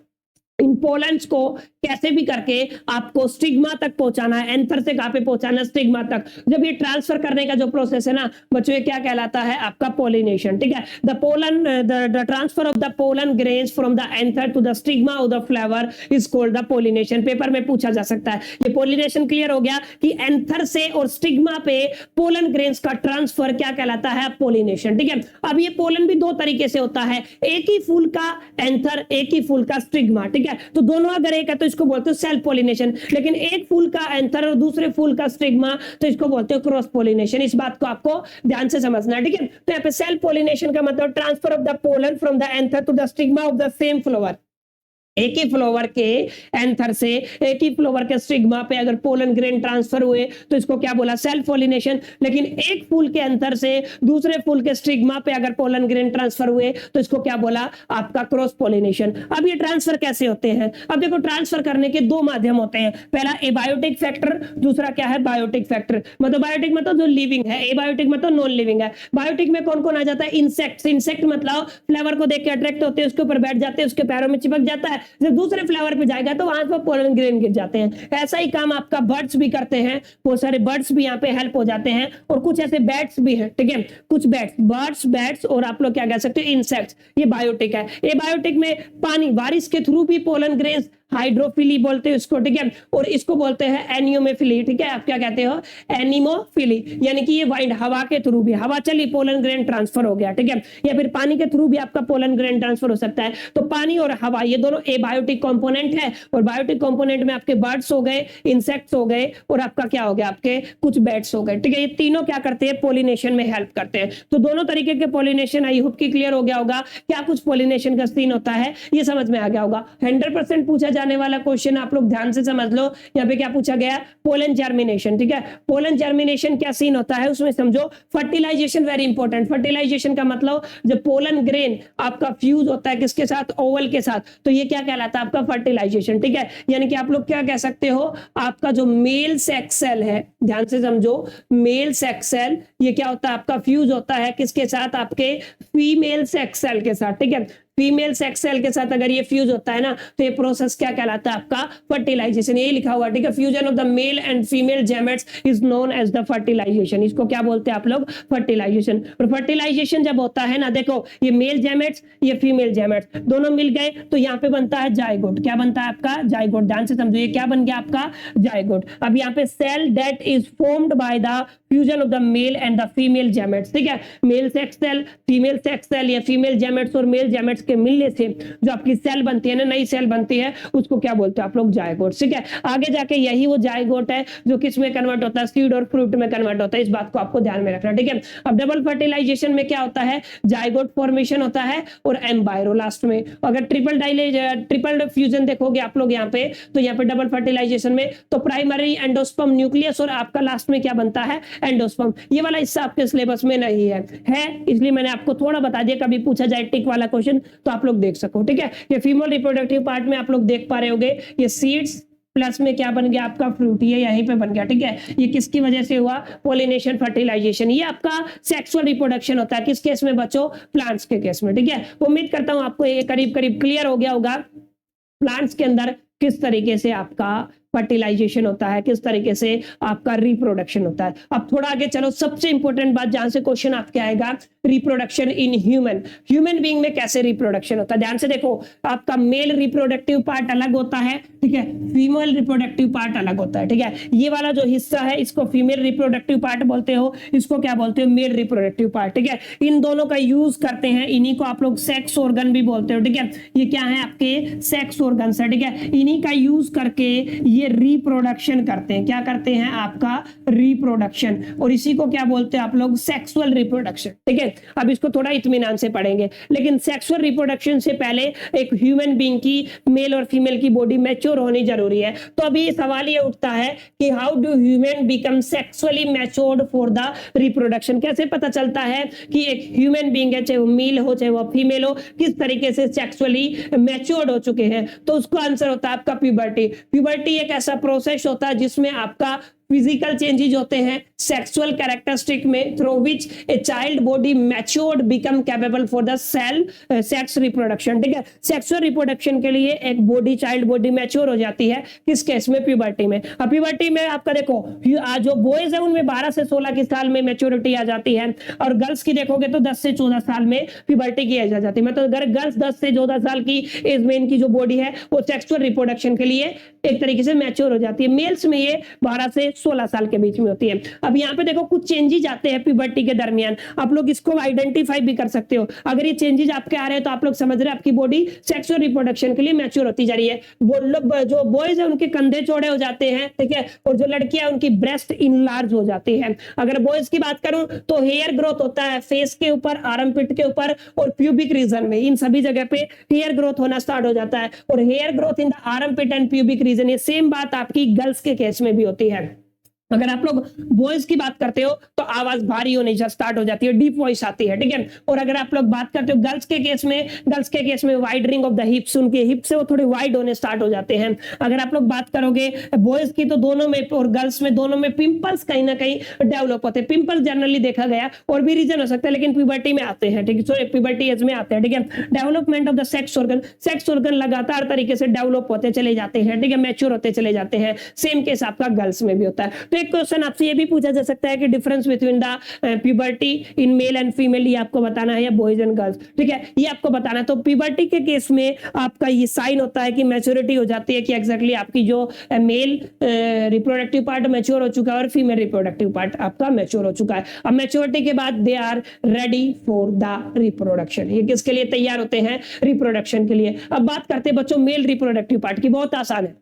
इन पोलैंड्स को कैसे भी करके आपको स्टिग्मा तक पहुंचाना है, एंथर से कहां पे पहुंचाना है, स्टिग्मा तक। जब ये ट्रांसफर करने का जो प्रोसेस है ना बच्चों, ये क्या कहलाता है आपका पॉलिनेशन, ठीक है। The pollen the transfer of the pollen grains from the anther to the stigma of the flower is called the pollination. Paper में पूछा जा सकता है। ये पॉलिनेशन क्लियर हो गया कि एंथर से और स्टिग्मा पे पोलन ग्रेन्स का ट्रांसफर क्या कहलाता है, पॉलिनेशन, ठीक है। अब ये पोलन भी दो तरीके से होता है, एक ही फूल का एंथर, एक ही फूल का स्टिग्मा, ठीक है। तो दोनों अगर एक है तो इसको बोलते हैं सेल्फ पॉलिनेशन, लेकिन एक फूल का एंथर और दूसरे फूल का स्टिग्मा तो इसको बोलते हैं क्रॉस पॉलिनेशन। इस बात को आपको ध्यान से समझना है, ठीक है। तो यहाँ पे सेल्फ पॉलिनेशन का मतलब transfer of the pollen from the anther to the stigma of the same flower. एक ही फ्लावर के एंथर से एक ही फ्लावर के स्टिग्मा पे अगर पोलन ग्रेन ट्रांसफर हुए तो इसको क्या बोला, सेल्फ पॉलिनेशन। लेकिन एक फूल के एंथर से दूसरे फूल के स्टिग्मा पे अगर पोलन ग्रेन ट्रांसफर हुए तो इसको क्या बोला, आपका क्रॉस पॉलिनेशन। अब ये ट्रांसफर कैसे होते हैं, अब देखो ट्रांसफर करने के दो माध्यम होते हैं, पहला एबायोटिक फैक्टर, दूसरा क्या है, बायोटिक फैक्टर। मतलब बायोटिक मतलब जो लिविंग है, एबायोटिक मतलब नॉन लिविंग है। बायोटिक में कौन कौन आ जाता है, इंसेक्ट्स। इंसेक्ट मतलब फ्लावर को देख के अट्रैक्ट होते हैं, उसके ऊपर बैठ जाते हैं, उसके पैरों में चिपक जाता है, जब दूसरे फ्लावर पे जाएगा तो वहां पर पोलन ग्रेन गिर जाते हैं। ऐसा ही काम आपका बर्ड्स भी करते हैं, बहुत सारे बर्ड्स भी यहाँ पे हेल्प हो जाते हैं, और कुछ ऐसे बैट्स भी हैं, ठीक है। कुछ बर्ड्स बैट्स और आप लोग क्या कह सकते हो, इंसेक्ट्स, ये बायोटिक है। ये बायोटिक में पानी बारिश के थ्रू भी पोलन ग्रेन्स, हाइड्रोफिली बोलते हैं इसको, ठीक है, और इसको बोलते हैं एनियोमेफिली, ठीक है। आप क्या कहते हो, एनिमोफिली, यानी कि ये वाइंड हवा के थ्रू भी, हवा चली पोलन ग्रेन ट्रांसफर हो गया, ठीक है। या फिर पानी के थ्रू भी आपका पोलन ग्रेन ट्रांसफर हो सकता है। तो पानी और हवा ये दोनों एबायोटिक कंपोनेंट है, और बायोटिक कंपोनेंट में आपके बर्ड्स हो गए, इंसेक्ट्स हो गए, और आपका क्या हो गया, आपके कुछ बैट्स हो गए, ठीक है। ये तीनों क्या करते हैं, पॉलिनेशन में हेल्प करते हैं। तो दोनों तरीके के पॉलिनेशन, आई होप कि क्लियर हो गया होगा क्या कुछ पॉलिनेशन का सीन होता है, ये समझ में आ गया होगा। 100% पूछा जाने वाला क्वेश्चन आप लोग ध्यान से समझ लो। यहाँ पे क्या पूछा गया, पोलन जर्मिनेशन, ठीक है। पोलन जर्मिनेशन क्या सीन होता है उसमें समझो। Fertilisation very important. फर्टिलाइजेशन का मतलब जब पोलन ग्रेन आपका फ्यूज होता है किसके साथ, ओवल के साथ, तो ये क्या कहलाता है, आपका फर्टिलाइजेशन, ठीक है। यानी कि आप लोग क्या कह सकते हो, आपका जो मेल सेक्स सेल है, ध्यान से समझो, मेल सेक्स सेल ये क्या होता है, आपका फ्यूज होता है किसके साथ, आपके फीमेल सेक्स सेल के साथ, ठीक है। फीमेल सेक्स सेल के साथ अगर ये फ्यूज होता है ना तो ये प्रोसेस क्या कहलाता है, आपका फर्टिलाइजेशन। ये लिखा हुआ, ठीक है। Fusion of the male and female gametes is known as the fertilization. इसको क्या बोलते हैं आप लोग, फर्टिलाइजेशन। और फर्टिलाइजेशन जब होता है ना, देखो ये मेल गैमेट्स, ये फीमेल गैमेट्स दोनों मिल गए तो यहाँ पे बनता है जाइगोट। क्या बनता है आपका, जाइगोट। ध्यान से समझो, ये क्या बन गया आपका, जाइगोट। अब यहाँ पे cell that is formed by the fusion of the male and the female gametes, ठीक है। Male sex cell, female sex cell या फीमेल गैमेट्स और मेल गैमेट्स के मिलने से जो आपकी सेल बनती है ना, नई सेल बनती है, उसको क्या बोलते हैं आप लोग, जायगोट, ठीक है। आगे जाके यही वो जायगोट है जो किस में कन्वर्ट होता है, सीड और फ्रूट में कन्वर्ट होता है। इस बात को आपको ध्यान में रखना, ठीक है। अब डबल फर्टिलाइजेशन में क्या होता है, जायगोट फॉर्मेशन होता है और एम्बायरो लास्ट में। अगर ट्रिपल फ्यूजन देखोगे आप लोग यहाँ पे, तो यहाँ पे डबल फर्टिलाइजेशन में तो प्राइमरी एंडोस्पर्म न्यूक्लियस और आपका लास्ट में क्या बनता है, एंडोस्पर्म। ये वाला हिस्सा आपके सिलेबस में नहीं है, इसलिए मैंने आपको थोड़ा बता दिया, कभी पूछा जाए टिक वाला क्वेश्चन तो आप लोग देख सको, ठीक है। ये फीमेल रिप्रोडक्टिव पार्ट में आप लोग देख पा रहे होगे, ये सीड्स प्लस में क्या बन गया आपका फ्रूट, ये यहीं पे बन गया, ठीक है। ये किसकी वजह से हुआ, पोलिनेशन फर्टिलाइजेशन। ये आपका सेक्सुअल रिप्रोडक्शन होता है, किस केस में बच्चों, प्लांट्स के केस में, ठीक है। उम्मीद करता हूं आपको ये करीब करीब क्लियर हो गया होगा प्लांट्स के अंदर किस तरीके से आपका फर्टिलाइजेशन होता है, किस तरीके से आपका रिप्रोडक्शन होता है। अब थोड़ा आगे चलो, सबसे इंपॉर्टेंट बात जहां से क्वेश्चन आपके आएगा, रिप्रोडक्शन इन ह्यूमन बीइंग में कैसे रिप्रोडक्शन होता है। ध्यान से देखो, आपका मेल रिप्रोडक्टिव पार्ट अलग होता है, ठीक है, फीमेल रिप्रोडक्टिव पार्ट अलग होता है, ठीक है। ये वाला जो हिस्सा है इसको फीमेल रिप्रोडक्टिव पार्ट बोलते हो, इसको क्या बोलते हो, मेल रिप्रोडक्टिव पार्ट, ठीक है। इन दोनों का यूज करते हैं, इन्हीं को आप लोग सेक्स ऑर्गन भी बोलते हो, ठीक है। ये क्या है, आपके सेक्स ऑर्गन है, ठीक है। इन्हीं का यूज करके ये रिप्रोडक्शन करते हैं। क्या करते हैं, आपका रिप्रोडक्शन, और इसी को क्या बोलते हैं आप लोग, सेक्सुअल रिप्रोडक्शन, ठीक है। अब इसको थोड़ा इत्मीनान से पढ़ेंगे, लेकिन सेक्सुअल रिप्रोडक्शन से पहले एक ह्यूमन बीइंग की, मेल और फीमेल की बॉडी मैच्योर होनी जरूरी है। तो अभी सवाल ये उठता है कि how do human become sexually matured for the reproduction. कैसे पता चलता है कि एक ह्यूमन बीइंग है, चाहे वो मेल हो चाहे वो फीमेल हो, किस तरीके से सेक्सुअली मैच्योर्ड हो चुके हैं। तो उसको आंसर होता है आपका प्यूबर्टी। प्यूबर्टी एक ऐसा प्रोसेस होता है जिसमें आपका फिजिकल चेंजेस होते हैं सेक्सुअल कैरेक्टरिस्टिक में through which a child body matured become capable for the sex reproduction. ठीक है, सेक्सुअल रिप्रोडक्शन के लिए एक बॉडी, चाइल्ड बॉडी मैच्योर हो जाती है किस केस में? प्यूबर्टी में। अब प्यूबर्टी में आपका देखो जो बॉयज है उनमें 12 से 16 के साल में मैच्योरिटी आ जाती है, और गर्ल्स की देखोगे तो 10 से 14 साल में प्यूबर्टी की एज आ जाती है। मतलब अगर गर्ल्स 10 से 14 साल की एज में इनकी जो बॉडी है वो सेक्सुअल रिप्रोडक्शन के लिए एक तरीके से मैच्योर हो जाती है। मेल्स में ये 12 से 16 साल के बीच में होती है। अब यहाँ पे देखो कुछ चेंजेस आते हैं प्यूबर्टी के दरमियान, आप लोग इसको आइडेंटिफाई भी कर सकते हो। अगर ये चेंजेस आपके आ रहे हैं तो आप लोग समझ रहे हैं आपकी बॉडी सेक्सुअल रिप्रोडक्शन के लिए मैच्योर होती जा रही है। जो बॉयज है उनके कंधे चौड़े हो जाते हैं, ठीक है, और जो लड़कियां उनकी ब्रेस्ट इनलार्ज हो जाती है। अगर बॉयज की बात करूं तो हेयर ग्रोथ होता है फेस के ऊपर, आर्मपिट के ऊपर और प्यूबिक रीजन में, इन सभी जगह पे हेयर ग्रोथ होना स्टार्ट हो जाता है। और hair growth in the armpit and pubic region, ये सेम बात आपकी गर्ल्स के केस में भी होती है। अगर आप लोग बॉयज की बात करते हो तो आवाज भारी होनी स्टार्ट हो जाती है, डीप वॉइस आती है, ठीक है। और अगर आप लोग बात करते हो गर्ल्स के केस में वाइडरिंग ऑफ द हिप्स, उनके हिप्स से वो थोड़े वाइड होने स्टार्ट हो जाते हैं। अगर आप लोग बात करोगे बॉयज की तो दोनों में और गर्ल्स में दोनों में पिंपल्स कहीं ना कहीं डेवलप होते हैं। पिंपल्स जनरली देखा गया और भी रीजन हो सकता है लेकिन प्यूबर्टी में आते हैं, ठीक है, सॉरी प्यूबर्टी एज में आते हैं, ठीक है। Development of the sex organ लगातार तरीके से डेवलप होते चले जाते हैं, ठीक है, मैच्योर होते चले जाते हैं। सेम केस आपका गर्ल्स में भी होता है। तो एक क्वेश्चन आपसे ये भी पूछा जा सकता है कि difference between the puberty in male and female, ये आपको बताना है, या बॉयज एंड गर्ल्स, ठीक है, ये आपको बताना है। तो प्यूबर्टी के केस में आपका ये साइन होता है कि मैच्योरिटी हो जाती है, कि एग्जैक्टली आपकी जो मेल रिप्रोडक्टिव पार्ट मैच्योर हो चुका है और फीमेल रिप्रोडक्टिव पार्ट आपका मैच्योर हो चुका है। अब मैच्योरिटी के बाद they are ready for the reproduction, ये किसके लिए तैयार होते हैं? रिप्रोडक्शन के लिए। अब बात करते हैं बच्चों मेल रिप्रोडक्टिव पार्ट की, बहुत आसान है।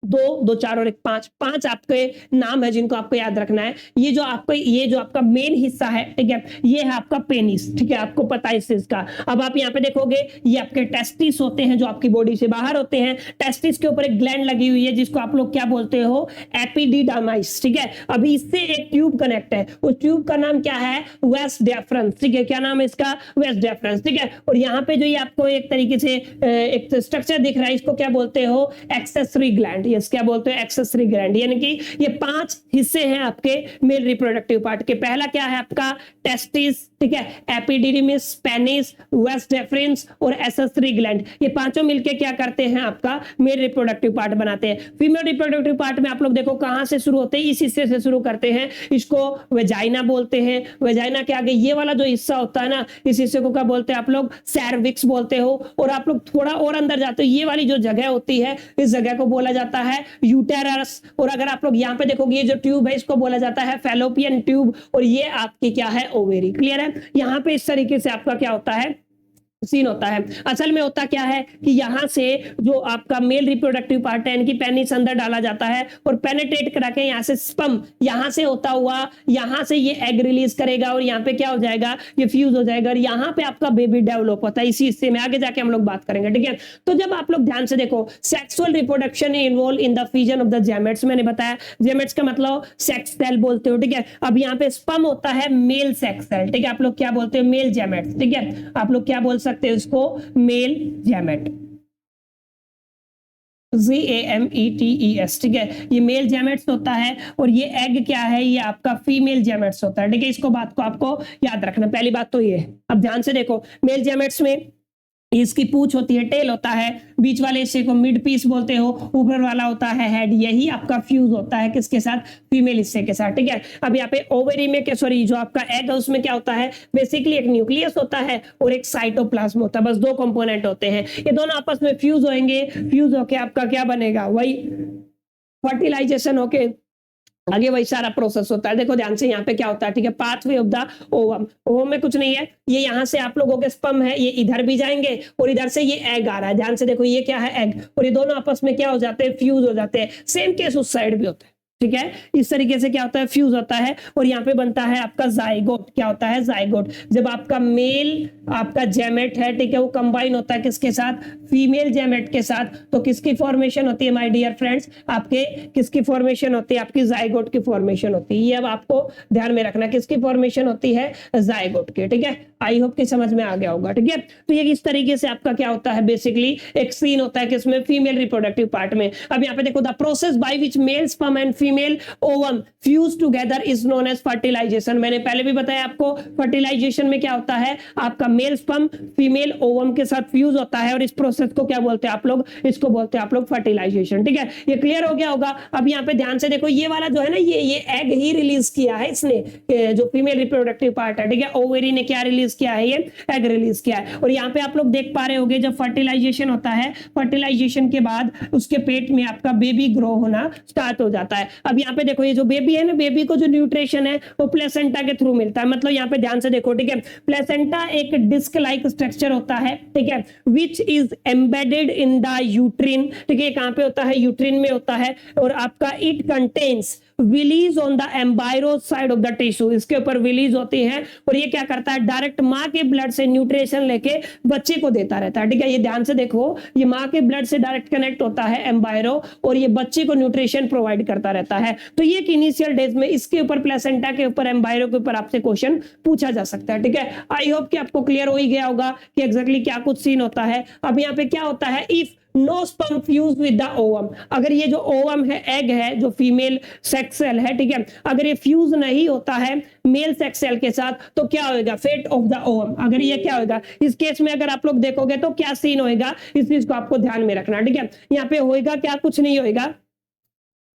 दो चार और एक पांच आपके नाम है जिनको आपको याद रखना है। ये जो आपका मेन हिस्सा है, ठीक है, ये है आपका पेनिस, ठीक है, आपको पता है इस चीज का। अब आप यहाँ पे देखोगे ये आपके टेस्टिस होते हैं जो आपकी बॉडी से बाहर होते हैं। टेस्टिस के ऊपर एक ग्लैंड लगी हुई है जिसको आप लोग क्या बोलते हो? एपिडिडाइमिस, ठीक है। अभी इससे एक ट्यूब कनेक्ट है, उस ट्यूब का नाम क्या है? वास डेफरेंस, ठीक है, क्या नाम है इसका? वास डेफरेंस, ठीक है। और यहाँ पे जो ये आपको एक तरीके से एक स्ट्रक्चर दिख रहा है, इसको क्या बोलते हो? एक्सेसरी ग्लैंड, यस, क्या बोलते हैं? Accessory gland. यानी कि ये 5 हिस्से हैं आपके मेल रिप्रोडक्टिव पार्ट के। पहला क्या है आपका? टेस्टिस, ठीक है, एपिडिडिमिस, पेनिस, वास डेफरेंस और एक्सेसरी ग्लैंड। ये पांचों मिलके क्या करते हैं? आपका मेल रिप्रोडक्टिव पार्ट बनाते हैं। फीमेल रिप्रोडक्टिव पार्ट में आप लोग देखो कहां से शुरू होते हैं? इस हिस्से से शुरू करते हैं, इसको वेजाइना बोलते हैं। वेजाइना के आगे ये वाला जो हिस्सा होता है ना, इस हिस्से को क्या बोलते हैं आप लोग? सर्विक्स बोलते हो। और आप लोग थोड़ा और अंदर जाते हो, ये वाली जो जगह होती है इस जगह को बोला जाता है यूटेरस। और अगर आप लोग यहाँ पे देखोगे ये जो ट्यूब है इसको बोला जाता है फैलोपियन ट्यूब। और ये आपकी क्या है? ओवेरी। क्लियर है? यहाँ पे इस तरीके से आपका क्या होता है? सीन होता है। असल में होता क्या है कि यहां से जो आपका मेल रिप्रोडक्टिव पार्ट है इनकी पेनिस अंदर डाला जाता है और पेनिट्रेट करा के यहां से स्पर्म यहां से होता हुआ यहां से ये एग रिलीज करेगा और यहां पे क्या हो जाएगा? ये फ्यूज हो जाएगा और यहां पे आपका बेबी डेवलप होता है। इसी हिस्से में आगे जाके हम लोग बात करेंगे, ठीक है। तो जब आप लोग ध्यान से देखो, sexual reproduction involve in the fusion of the gametes. मैंने बताया जेमेट्स का मतलब सेक्स सेल बोलते हो, ठीक है। अब यहाँ पे स्पर्म होता है मेल सेक्स सेल, ठीक है, आप लोग क्या बोलते हो? मेल जेमेट्स, ठीक है, आप लोग क्या बोल सकते हो इसको? मेल जेमेट, GAMETES, ठीक है, ये मेल जेमेट्स होता है। और ये एग क्या है? ये आपका फीमेल जेमेट्स होता है, ठीक है। इसको बात को आपको याद रखना, पहली बात तो ये। अब ध्यान से देखो, मेल जेमेट्स में इसकी पूंछ होती है, टेल होता है, बीच वाले हिस्से को मिड पीस बोलते हो, ऊपर वाला होता है हेड। यही आपका फ्यूज होता है किसके साथ? फीमेल हिस्से के साथ, ठीक है। अब यहाँ पे ओवरी में सॉरी जो आपका एग है उसमें क्या होता है? बेसिकली एक न्यूक्लियस होता है और एक साइटोप्लाज्म होता है, बस 2 कंपोनेंट होते हैं। ये दोनों आपस में फ्यूज होंगे, फ्यूज होके आपका क्या बनेगा? वही फर्टिलाइजेशन होके आगे वही सारा प्रोसेस होता है। देखो ध्यान से यहाँ पे क्या होता है, ठीक है, pathway of the ovum. Ovum में कुछ नहीं है, ये यहाँ से आप लोगों के स्पर्म है, ये इधर भी जाएंगे और इधर से ये एग आ रहा है। ध्यान से देखो, ये क्या है? एग। और ये दोनों आपस में क्या हो जाते हैं? फ्यूज हो जाते हैं। सेम केस उस साइड भी होता है, ठीक है। इस तरीके से क्या होता है? फ्यूज होता है और यहाँ पे बनता है आपका जाइगोट। क्या होता है? जाइगोट। जब आपका मेल आपका जेमेट है, ठीक है, वो कंबाइन होता है किसके साथ? फीमेल जेमेट के साथ, तो किसकी फॉर्मेशन होती है माय डियर फ्रेंड्स? आपके किसकी फॉर्मेशन होती है? आपकी जाइगोट की फॉर्मेशन होती है। ये अब आपको ध्यान में रखना, किसकी फॉर्मेशन होती है? जाइगोट की, ठीक है। आई होप कि समझ में आ गया होगा, ठीक है। तो ये इस तरीके से आपका क्या होता है? बेसिकली एक सीन होता है किसमें? फीमेल रिप्रोडक्टिव पार्ट में। अब यहाँ पे देखो, the process by which male sperm and female ovum fuse together is known as fertilization. मैंने पहले भी बताया आपको फर्टिलाइजेशन में क्या होता है, आपका मेल स्पर्म फीमेल ओवम के साथ फ्यूज होता है और इस प्रोसेस को क्या बोलते हैं आप लोग, इसको बोलते हैं आप लोग फर्टिलाइजेशन। ठीक है, ये क्लियर हो गया होगा। अब यहाँ पे ध्यान से देखो, ये वाला जो है ना, ये एग ही रिलीज किया है इसने, जो फीमेल रिप्रोडक्टिव पार्ट है। ठीक है, ओवेरी ने क्या रिलीज किया है, ये एग रिलीज किया है। और यहाँ पे आप लोग देख पा रहे होंगे, जब फर्टिलाइजेशन होता है, फर्टिलाइजेशन के बाद उसके पेट में आपका बेबी ग्रो होना स्टार्ट हो जाता है। अब यहाँ पे देखो, ये जो बेबी है ना, बेबी को जो न्यूट्रिशन है वो प्लेसेंटा के थ्रू मिलता है। मतलब यहाँ पे ध्यान से देखो, ठीक है, प्लेसेंटा एक डिस्क लाइक स्ट्रक्चर होता है, ठीक है, which is embedded in the uterine. ठीक है, कहां पे होता है, यूट्रिन में होता है। और आपका it contains villi on the embryo side of the tissue, इसके ऊपर विलीज होती है और ये क्या करता है, डायरेक्ट मां के ब्लड से न्यूट्रिशन लेके बच्चे को देता रहता है। ठीक है, ये ध्यान से देखो, ये मां के ब्लड से डायरेक्ट कनेक्ट होता है एम्बायरो और ये बच्चे को न्यूट्रिशन प्रोवाइड करता रहता है। तो ये इनिशियल डेज में इसके ऊपर, प्लेसेंटा के ऊपर, एम्बायरो के ऊपर आपसे क्वेश्चन पूछा जा सकता है। ठीक है, आई होप कि आपको क्लियर हो ही गया होगा कि एग्जैक्टली क्या कुछ सीन होता है। अब यहाँ पे क्या होता है, if no sperm fuse with the ovum, अगर ये जो ओवम है, एग है, जो फीमेल सेक्स सेल है, ठीक है, अगर ये फ्यूज नहीं होता है मेल सेक्स सेल के साथ, तो क्या होगा, फेट ऑफ द ओवम। अगर ये क्या होगा, इस केस में अगर आप लोग देखोगे तो क्या सीन होएगा, इस चीज को आपको ध्यान में रखना। ठीक है, यहाँ पे होएगा क्या, कुछ नहीं होएगा।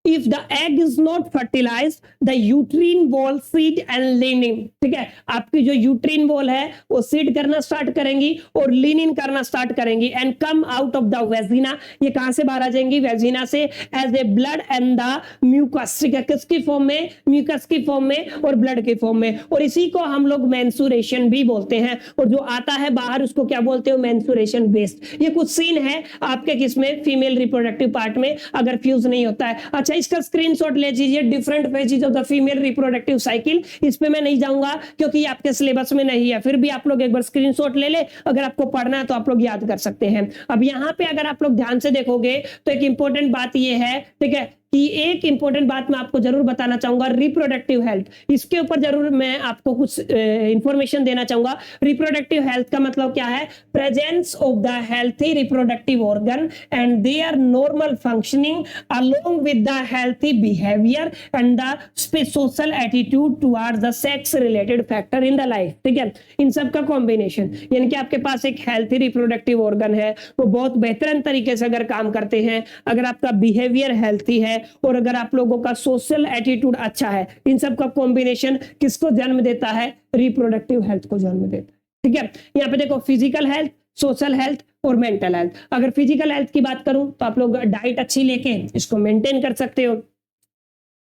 If the egg is not fertilized, the uterine wall seed and linen, ठीक है, आपकी जो यूट्रीन वॉल है वो सीड करना स्टार्ट करेंगी और लिनिन करना स्टार्ट करेंगी and come out of the vagina. ये कहां से बाहर आ जाएंगी, वेजिना से, as a blood and the mucus. ठीक है, किसकी फॉर्म में, म्यूकस की फॉर्म में और ब्लड की फॉर्म में। और इसी को हम लोग मेंस्ट्रुएशन भी बोलते हैं। और जो आता है बाहर उसको क्या बोलते हो, मेंस्ट्रुएशन बेस्ड। ये कुछ सीन है आपके किसमें, फीमेल रिप्रोडक्टिव पार्ट में, अगर फ्यूज नहीं होता है। अच्छा, इसका स्क्रीनशॉट ले लीजिए, different phases of the female reproductive cycle. इस पे मैं नहीं जाऊंगा क्योंकि ये आपके सिलेबस में नहीं है, फिर भी आप लोग एक बार स्क्रीनशॉट ले ले, अगर आपको पढ़ना है तो आप लोग याद कर सकते हैं। अब यहाँ पे अगर आप लोग ध्यान से देखोगे तो एक इंपॉर्टेंट बात ये है, ठीक है, कि एक इंपॉर्टेंट बात मैं आपको जरूर बताना चाहूंगा, रिप्रोडक्टिव हेल्थ, इसके ऊपर जरूर मैं आपको कुछ इंफॉर्मेशन देना चाहूंगा। रिप्रोडक्टिव हेल्थ का मतलब क्या है, presence of the healthy reproductive organ and there normal functioning along with the healthy behaviour and the social attitude towards the sex related factor in the life. ठीक है, इन सब का कॉम्बिनेशन, यानी कि आपके पास एक हेल्थी रिप्रोडक्टिव ऑर्गन है, वो बहुत बेहतरीन तरीके से अगर काम करते हैं, अगर आपका बिहेवियर हेल्थी है और अगर आप लोगों का सोशल एटीट्यूड अच्छा है, इन सब का कॉम्बिनेशन किसको जन्म देता है, रिप्रोडक्टिव हेल्थ को जन्म देता है। ठीक है, यहाँ पे देखो, फिजिकल हेल्थ, सोशल हेल्थ और मेंटल हेल्थ। अगर फिजिकल हेल्थ की बात करूं तो आप लोग डाइट अच्छी लेके इसको मेंटेन कर सकते हो।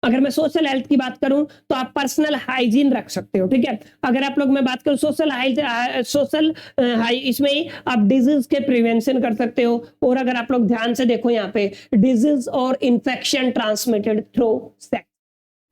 अगर मैं सोशल हेल्थ की बात करूं तो आप पर्सनल हाइजीन रख सकते हो। ठीक है, अगर आप लोग, मैं बात करूं सोशल इसमें ही आप डिजीज के प्रिवेंशन कर सकते हो। और अगर आप लोग ध्यान से देखो, यहाँ पे डिजीज और इन्फेक्शन ट्रांसमिटेड थ्रू सेक्स।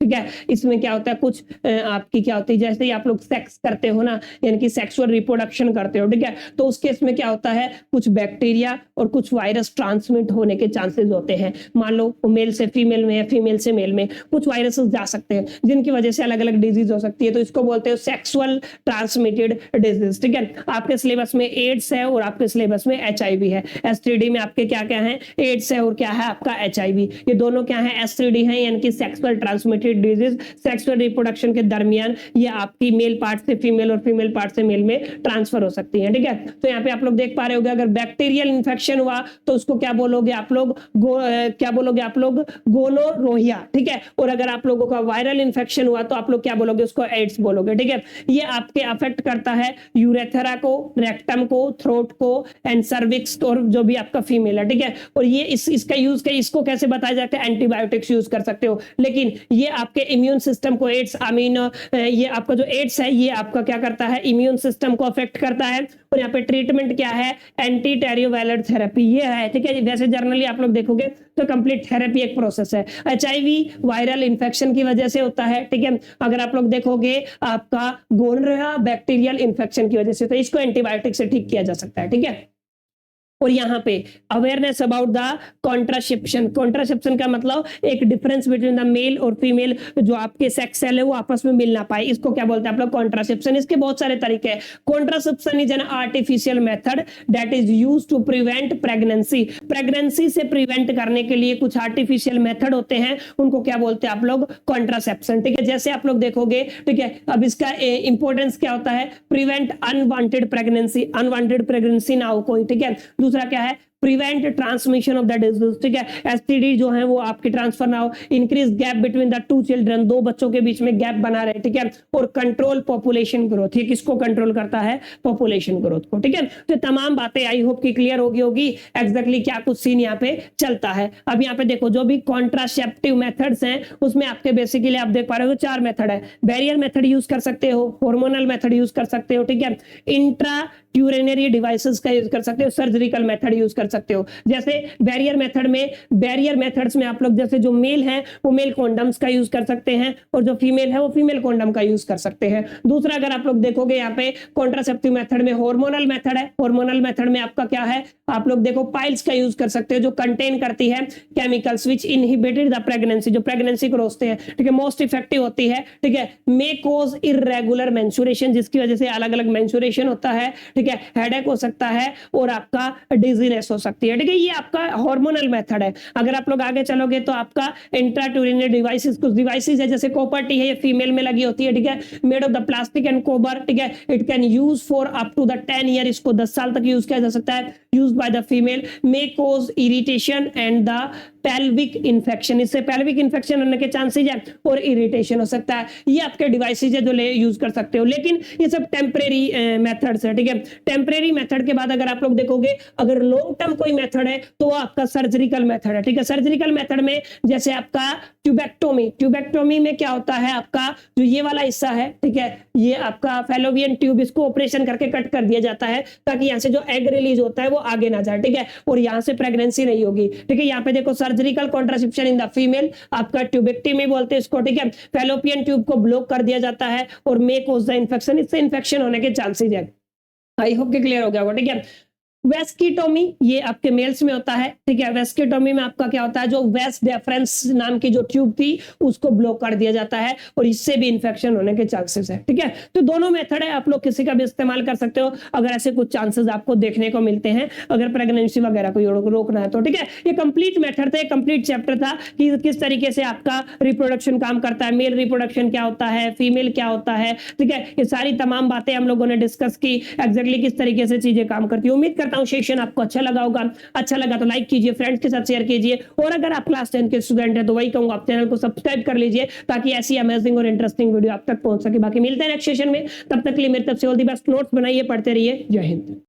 ठीक है, इसमें क्या होता है, कुछ आपकी क्या होती है, जैसे ही आप लोग सेक्स करते हो ना, यानी कि सेक्सुअल रिप्रोडक्शन करते हो, ठीक है, तो उस केस में क्या होता है, कुछ बैक्टीरिया और कुछ वायरस ट्रांसमिट होने के चांसेस होते हैं। मान लो वो मेल से फीमेल में है, फीमेल से मेल में कुछ वायरसेस जा सकते हैं, जिनकी वजह से अलग अलग डिजीज हो सकती है। तो इसको बोलते हो सेक्सुअल ट्रांसमिटेड डिजीज। ठीक है, आपके सिलेबस में एड्स है और आपके सिलेबस में HIV है। STD में आपके क्या क्या है, एड्स है और क्या है आपका HIV। ये दोनों क्या है, STD है, यानी कि sexual transmitted disease, sexual reproduction के दरमियान ये आपकी मेल पार्ट से फीमेल और फीमेल पार्ट से मेल में ट्रांसफर हो सकती है। ठीक है, तो यहाँ पे आप लोग देख पा रहे होगे, अगर बैक्टीरियल इंफेक्शन हुआ तो उसको क्या बोलोगे आप लोग, क्या बोलोगे आप लोग, गोनोरोहिया। ठीक है, और अगर आप लोगों का वायरल इंफेक्शन हुआ तो आप लोग क्या बोलोगे, उसको एड्स बोलोगे। ठीक है, ये आपके अफेक्ट करता है यूरेथ्रा को, रेक्टम को, थ्रोट को एंड सर्विक्स और जो भी आपका फीमेल है। ठीक है, और ये इसका यूज, इसको कैसे बताया जाता है, एंटीबायोटिक्स यूज कर सकते हो। लेकिन ये आपके इम्यून सिस्टम को एड्स, ये आपका जो एड्स है ये आपका क्या करता है, इम्यून सिस्टम को अफेक्ट करता है। और यहाँ पे ट्रीटमेंट क्या है, एंटी टेरियोवायरल थेरेपी ये है। ठीक है, वैसे जनरली आप लोग देखोगे तो कंप्लीट थेरेपी एक प्रोसेस है। HIV वायरल इंफेक्शन की वजह से होता है। ठीक है, अगर आप लोग देखोगे आपका गोनोरिया बैक्टीरियल इंफेक्शन की वजह से, तो इसको एंटीबायोटिक से ठीक किया जा सकता है। ठीक है, और यहाँ पे awareness about the contraception. Contraception का मतलब एक डिफरेंस बिटवीन द मेल और फीमेल, जो आपके सेक्स सेल है वो आपस में मिल ना पाए, इसको क्या बोलते हैं आप लोग, कॉन्ट्रासेप्शन। इसके बहुत सारे तरीके हैं। Contraception is an artificial method that is used to prevent pregnancy. Pregnancy से प्रिवेंट करने के लिए कुछ आर्टिफिशियल मेथड होते हैं, उनको क्या बोलते हैं आप लोग, कॉन्ट्रासेप्शन। ठीक है, जैसे आप लोग देखोगे, ठीक है, अब इसका इंपॉर्टेंस क्या होता है, prevent unwanted pregnancy, unwanted pregnancy ना हो कोई। ठीक है, दूसरा क्या है, prevent transmission of the disease. ठीक है, एसटीडी जो है वो आपके ट्रांसफर ना हो, increase gap between the two children, दो बच्चों के बीच में गैप बना रहे। ठीक है, और कंट्रोल पॉपुलेशन ग्रोथ। ये किसको कंट्रोल करता है, पॉपुलेशन ग्रोथ को। ठीक है, तो तमाम बातें आई होप की क्लियर होगी एग्जैक्टली क्या कुछ सीन यहाँ पे चलता है। अब यहाँ पे देखो, जो भी कॉन्ट्रासेप्टिव मेथड्स हैं उसमें आपके बेसिकली आप देख पा रहे हो 4 मेथड है। बैरियर मेथड यूज कर सकते हो, हार्मोनल मेथड यूज कर सकते हो, ठीक है, इंट्रा ट्यूरेनरी डिवाइसेस का यूज कर सकते हो, सर्जिकल मेथड यूज कर सकते हो। जैसे बैरियर मेथड में, बैरियर मेथड्स में आप लोग जैसे जो मेल है वो मेल कॉन्डम्स का यूज कर सकते हैं, और जो फीमेल है वो फीमेल कॉन्डम का यूज कर सकते हैं। दूसरा अगर आप लोग देखोगे यहाँ पे कॉन्ट्रासेप्टिव मेथड में हार्मोनल मेथड है। हार्मोनल मेथड में आपका क्या है, आप लोग देखो पाइल्स का यूज कर सकते हो, जो कंटेन करती है chemicals which inhibited the pregnancy, जो प्रेगनेंसी को रोकते हैं। ठीक है, मोस्ट इफेक्टिव होती है। ठीक है, मे कॉज इररेगुलर मेंस्ट्रुएशन, जिसकी वजह से अलग अलग मेंस्ट्रुएशन होता है। ठीक है, हेडेक हो सकता है और आपका डिजीनेस हो सकती है। ठीक है, ये आपका हार्मोनल मेथड है। अगर आप लोग आगे चलोगे तो आपका इंट्राट्यूरिनरी डिवाइसेस, कुछ डिवाइसेस है जैसे कॉपर टी है, ये फीमेल में लगी होती है। ठीक है, made of the plastic and copper. ठीक है, it can use for up to the 10 year, इसको 10 साल तक यूज किया जा सकता है, use by the female, may cause irritation and the pelvic infection, इससे पेल्विक इन्फेक्शन होने के चांसेस है और इरिटेशन हो सकता है। ये आपके डिवाइसेज है जो यूज कर सकते हो, लेकिन ये सब टेम्परेरी मेथड्स है। ठीक है, टेम्परेरी मेथड के बाद अगर आप लोग देखोगे, अगर लॉन्ग टर्म कोई मेथड है तो आपका सर्जिकल मेथड है। ठीक है, सर्जिकल मेथड में जैसे आपका ट्यूबेक्टोमी, ट्यूबेक्टोमी में क्या होता है, आपका जो ये वाला हिस्सा है, ठीक है, ये आपका फेलोपियन ट्यूब, इसको ऑपरेशन करके कट कर दिया जाता है ताकि यहाँ से जो एग रिलीज होता है वो आगे ना जाए। ठीक है, और यहाँ से प्रेगनेंसी नहीं होगी। ठीक है, यहाँ पे देखो surgical contraception in the female, आपका ट्यूबेक्टोमी बोलते हैं इसको। ठीक है, फेलोपियन ट्यूब को ब्लॉक कर दिया जाता है और मे कॉज द इन्फेक्शन, इससे इन्फेक्शन होने के चांसेस है। आई होप कि क्लियर हो गया होगा। ठीक है, वेस्किटोमी ये आपके मेल्स में होता है। ठीक है, वेस्किटोमी में आपका क्या होता है, जो वेस डेफरेंस नाम की जो ट्यूब थी उसको ब्लॉक कर दिया जाता है और इससे भी इंफेक्शन होने के चांसेस है। ठीक है, तो दोनों मेथड है, आप लोग किसी का भी इस्तेमाल कर सकते हो अगर ऐसे कुछ चांसेस आपको देखने को मिलते हैं, अगर प्रेगनेंसी वगैरह को रोकना है तो। ठीक है, ये कंप्लीट मेथड था, कंप्लीट चैप्टर था कि किस तरीके से आपका रिप्रोडक्शन काम करता है, मेल रिप्रोडक्शन क्या होता है, फीमेल क्या होता है। ठीक है, ये सारी तमाम बातें हम लोगों ने डिस्कस की, एग्जैक्टली किस तरीके से चीजें काम करती है। उम्मीद करता हूं सेशन आपको अच्छा लगा होगा। अच्छा लगा तो लाइक कीजिए, फ्रेंड्स के साथ शेयर कीजिए, और अगर आप क्लास 10 के स्टूडेंट हैं तो वही कहूंगा आप चैनल को सब्सक्राइब कर लीजिए ताकि ऐसी अमेजिंग और इंटरेस्टिंग वीडियो आप तक पहुंच सके। बाकी मिलते हैं नेक्स्ट सेशन में, तब तक के लिए मेरी तरफ से ऑल द बेस्ट। नोट्स बनाइए, पढ़ते रहिए। जय हिंद।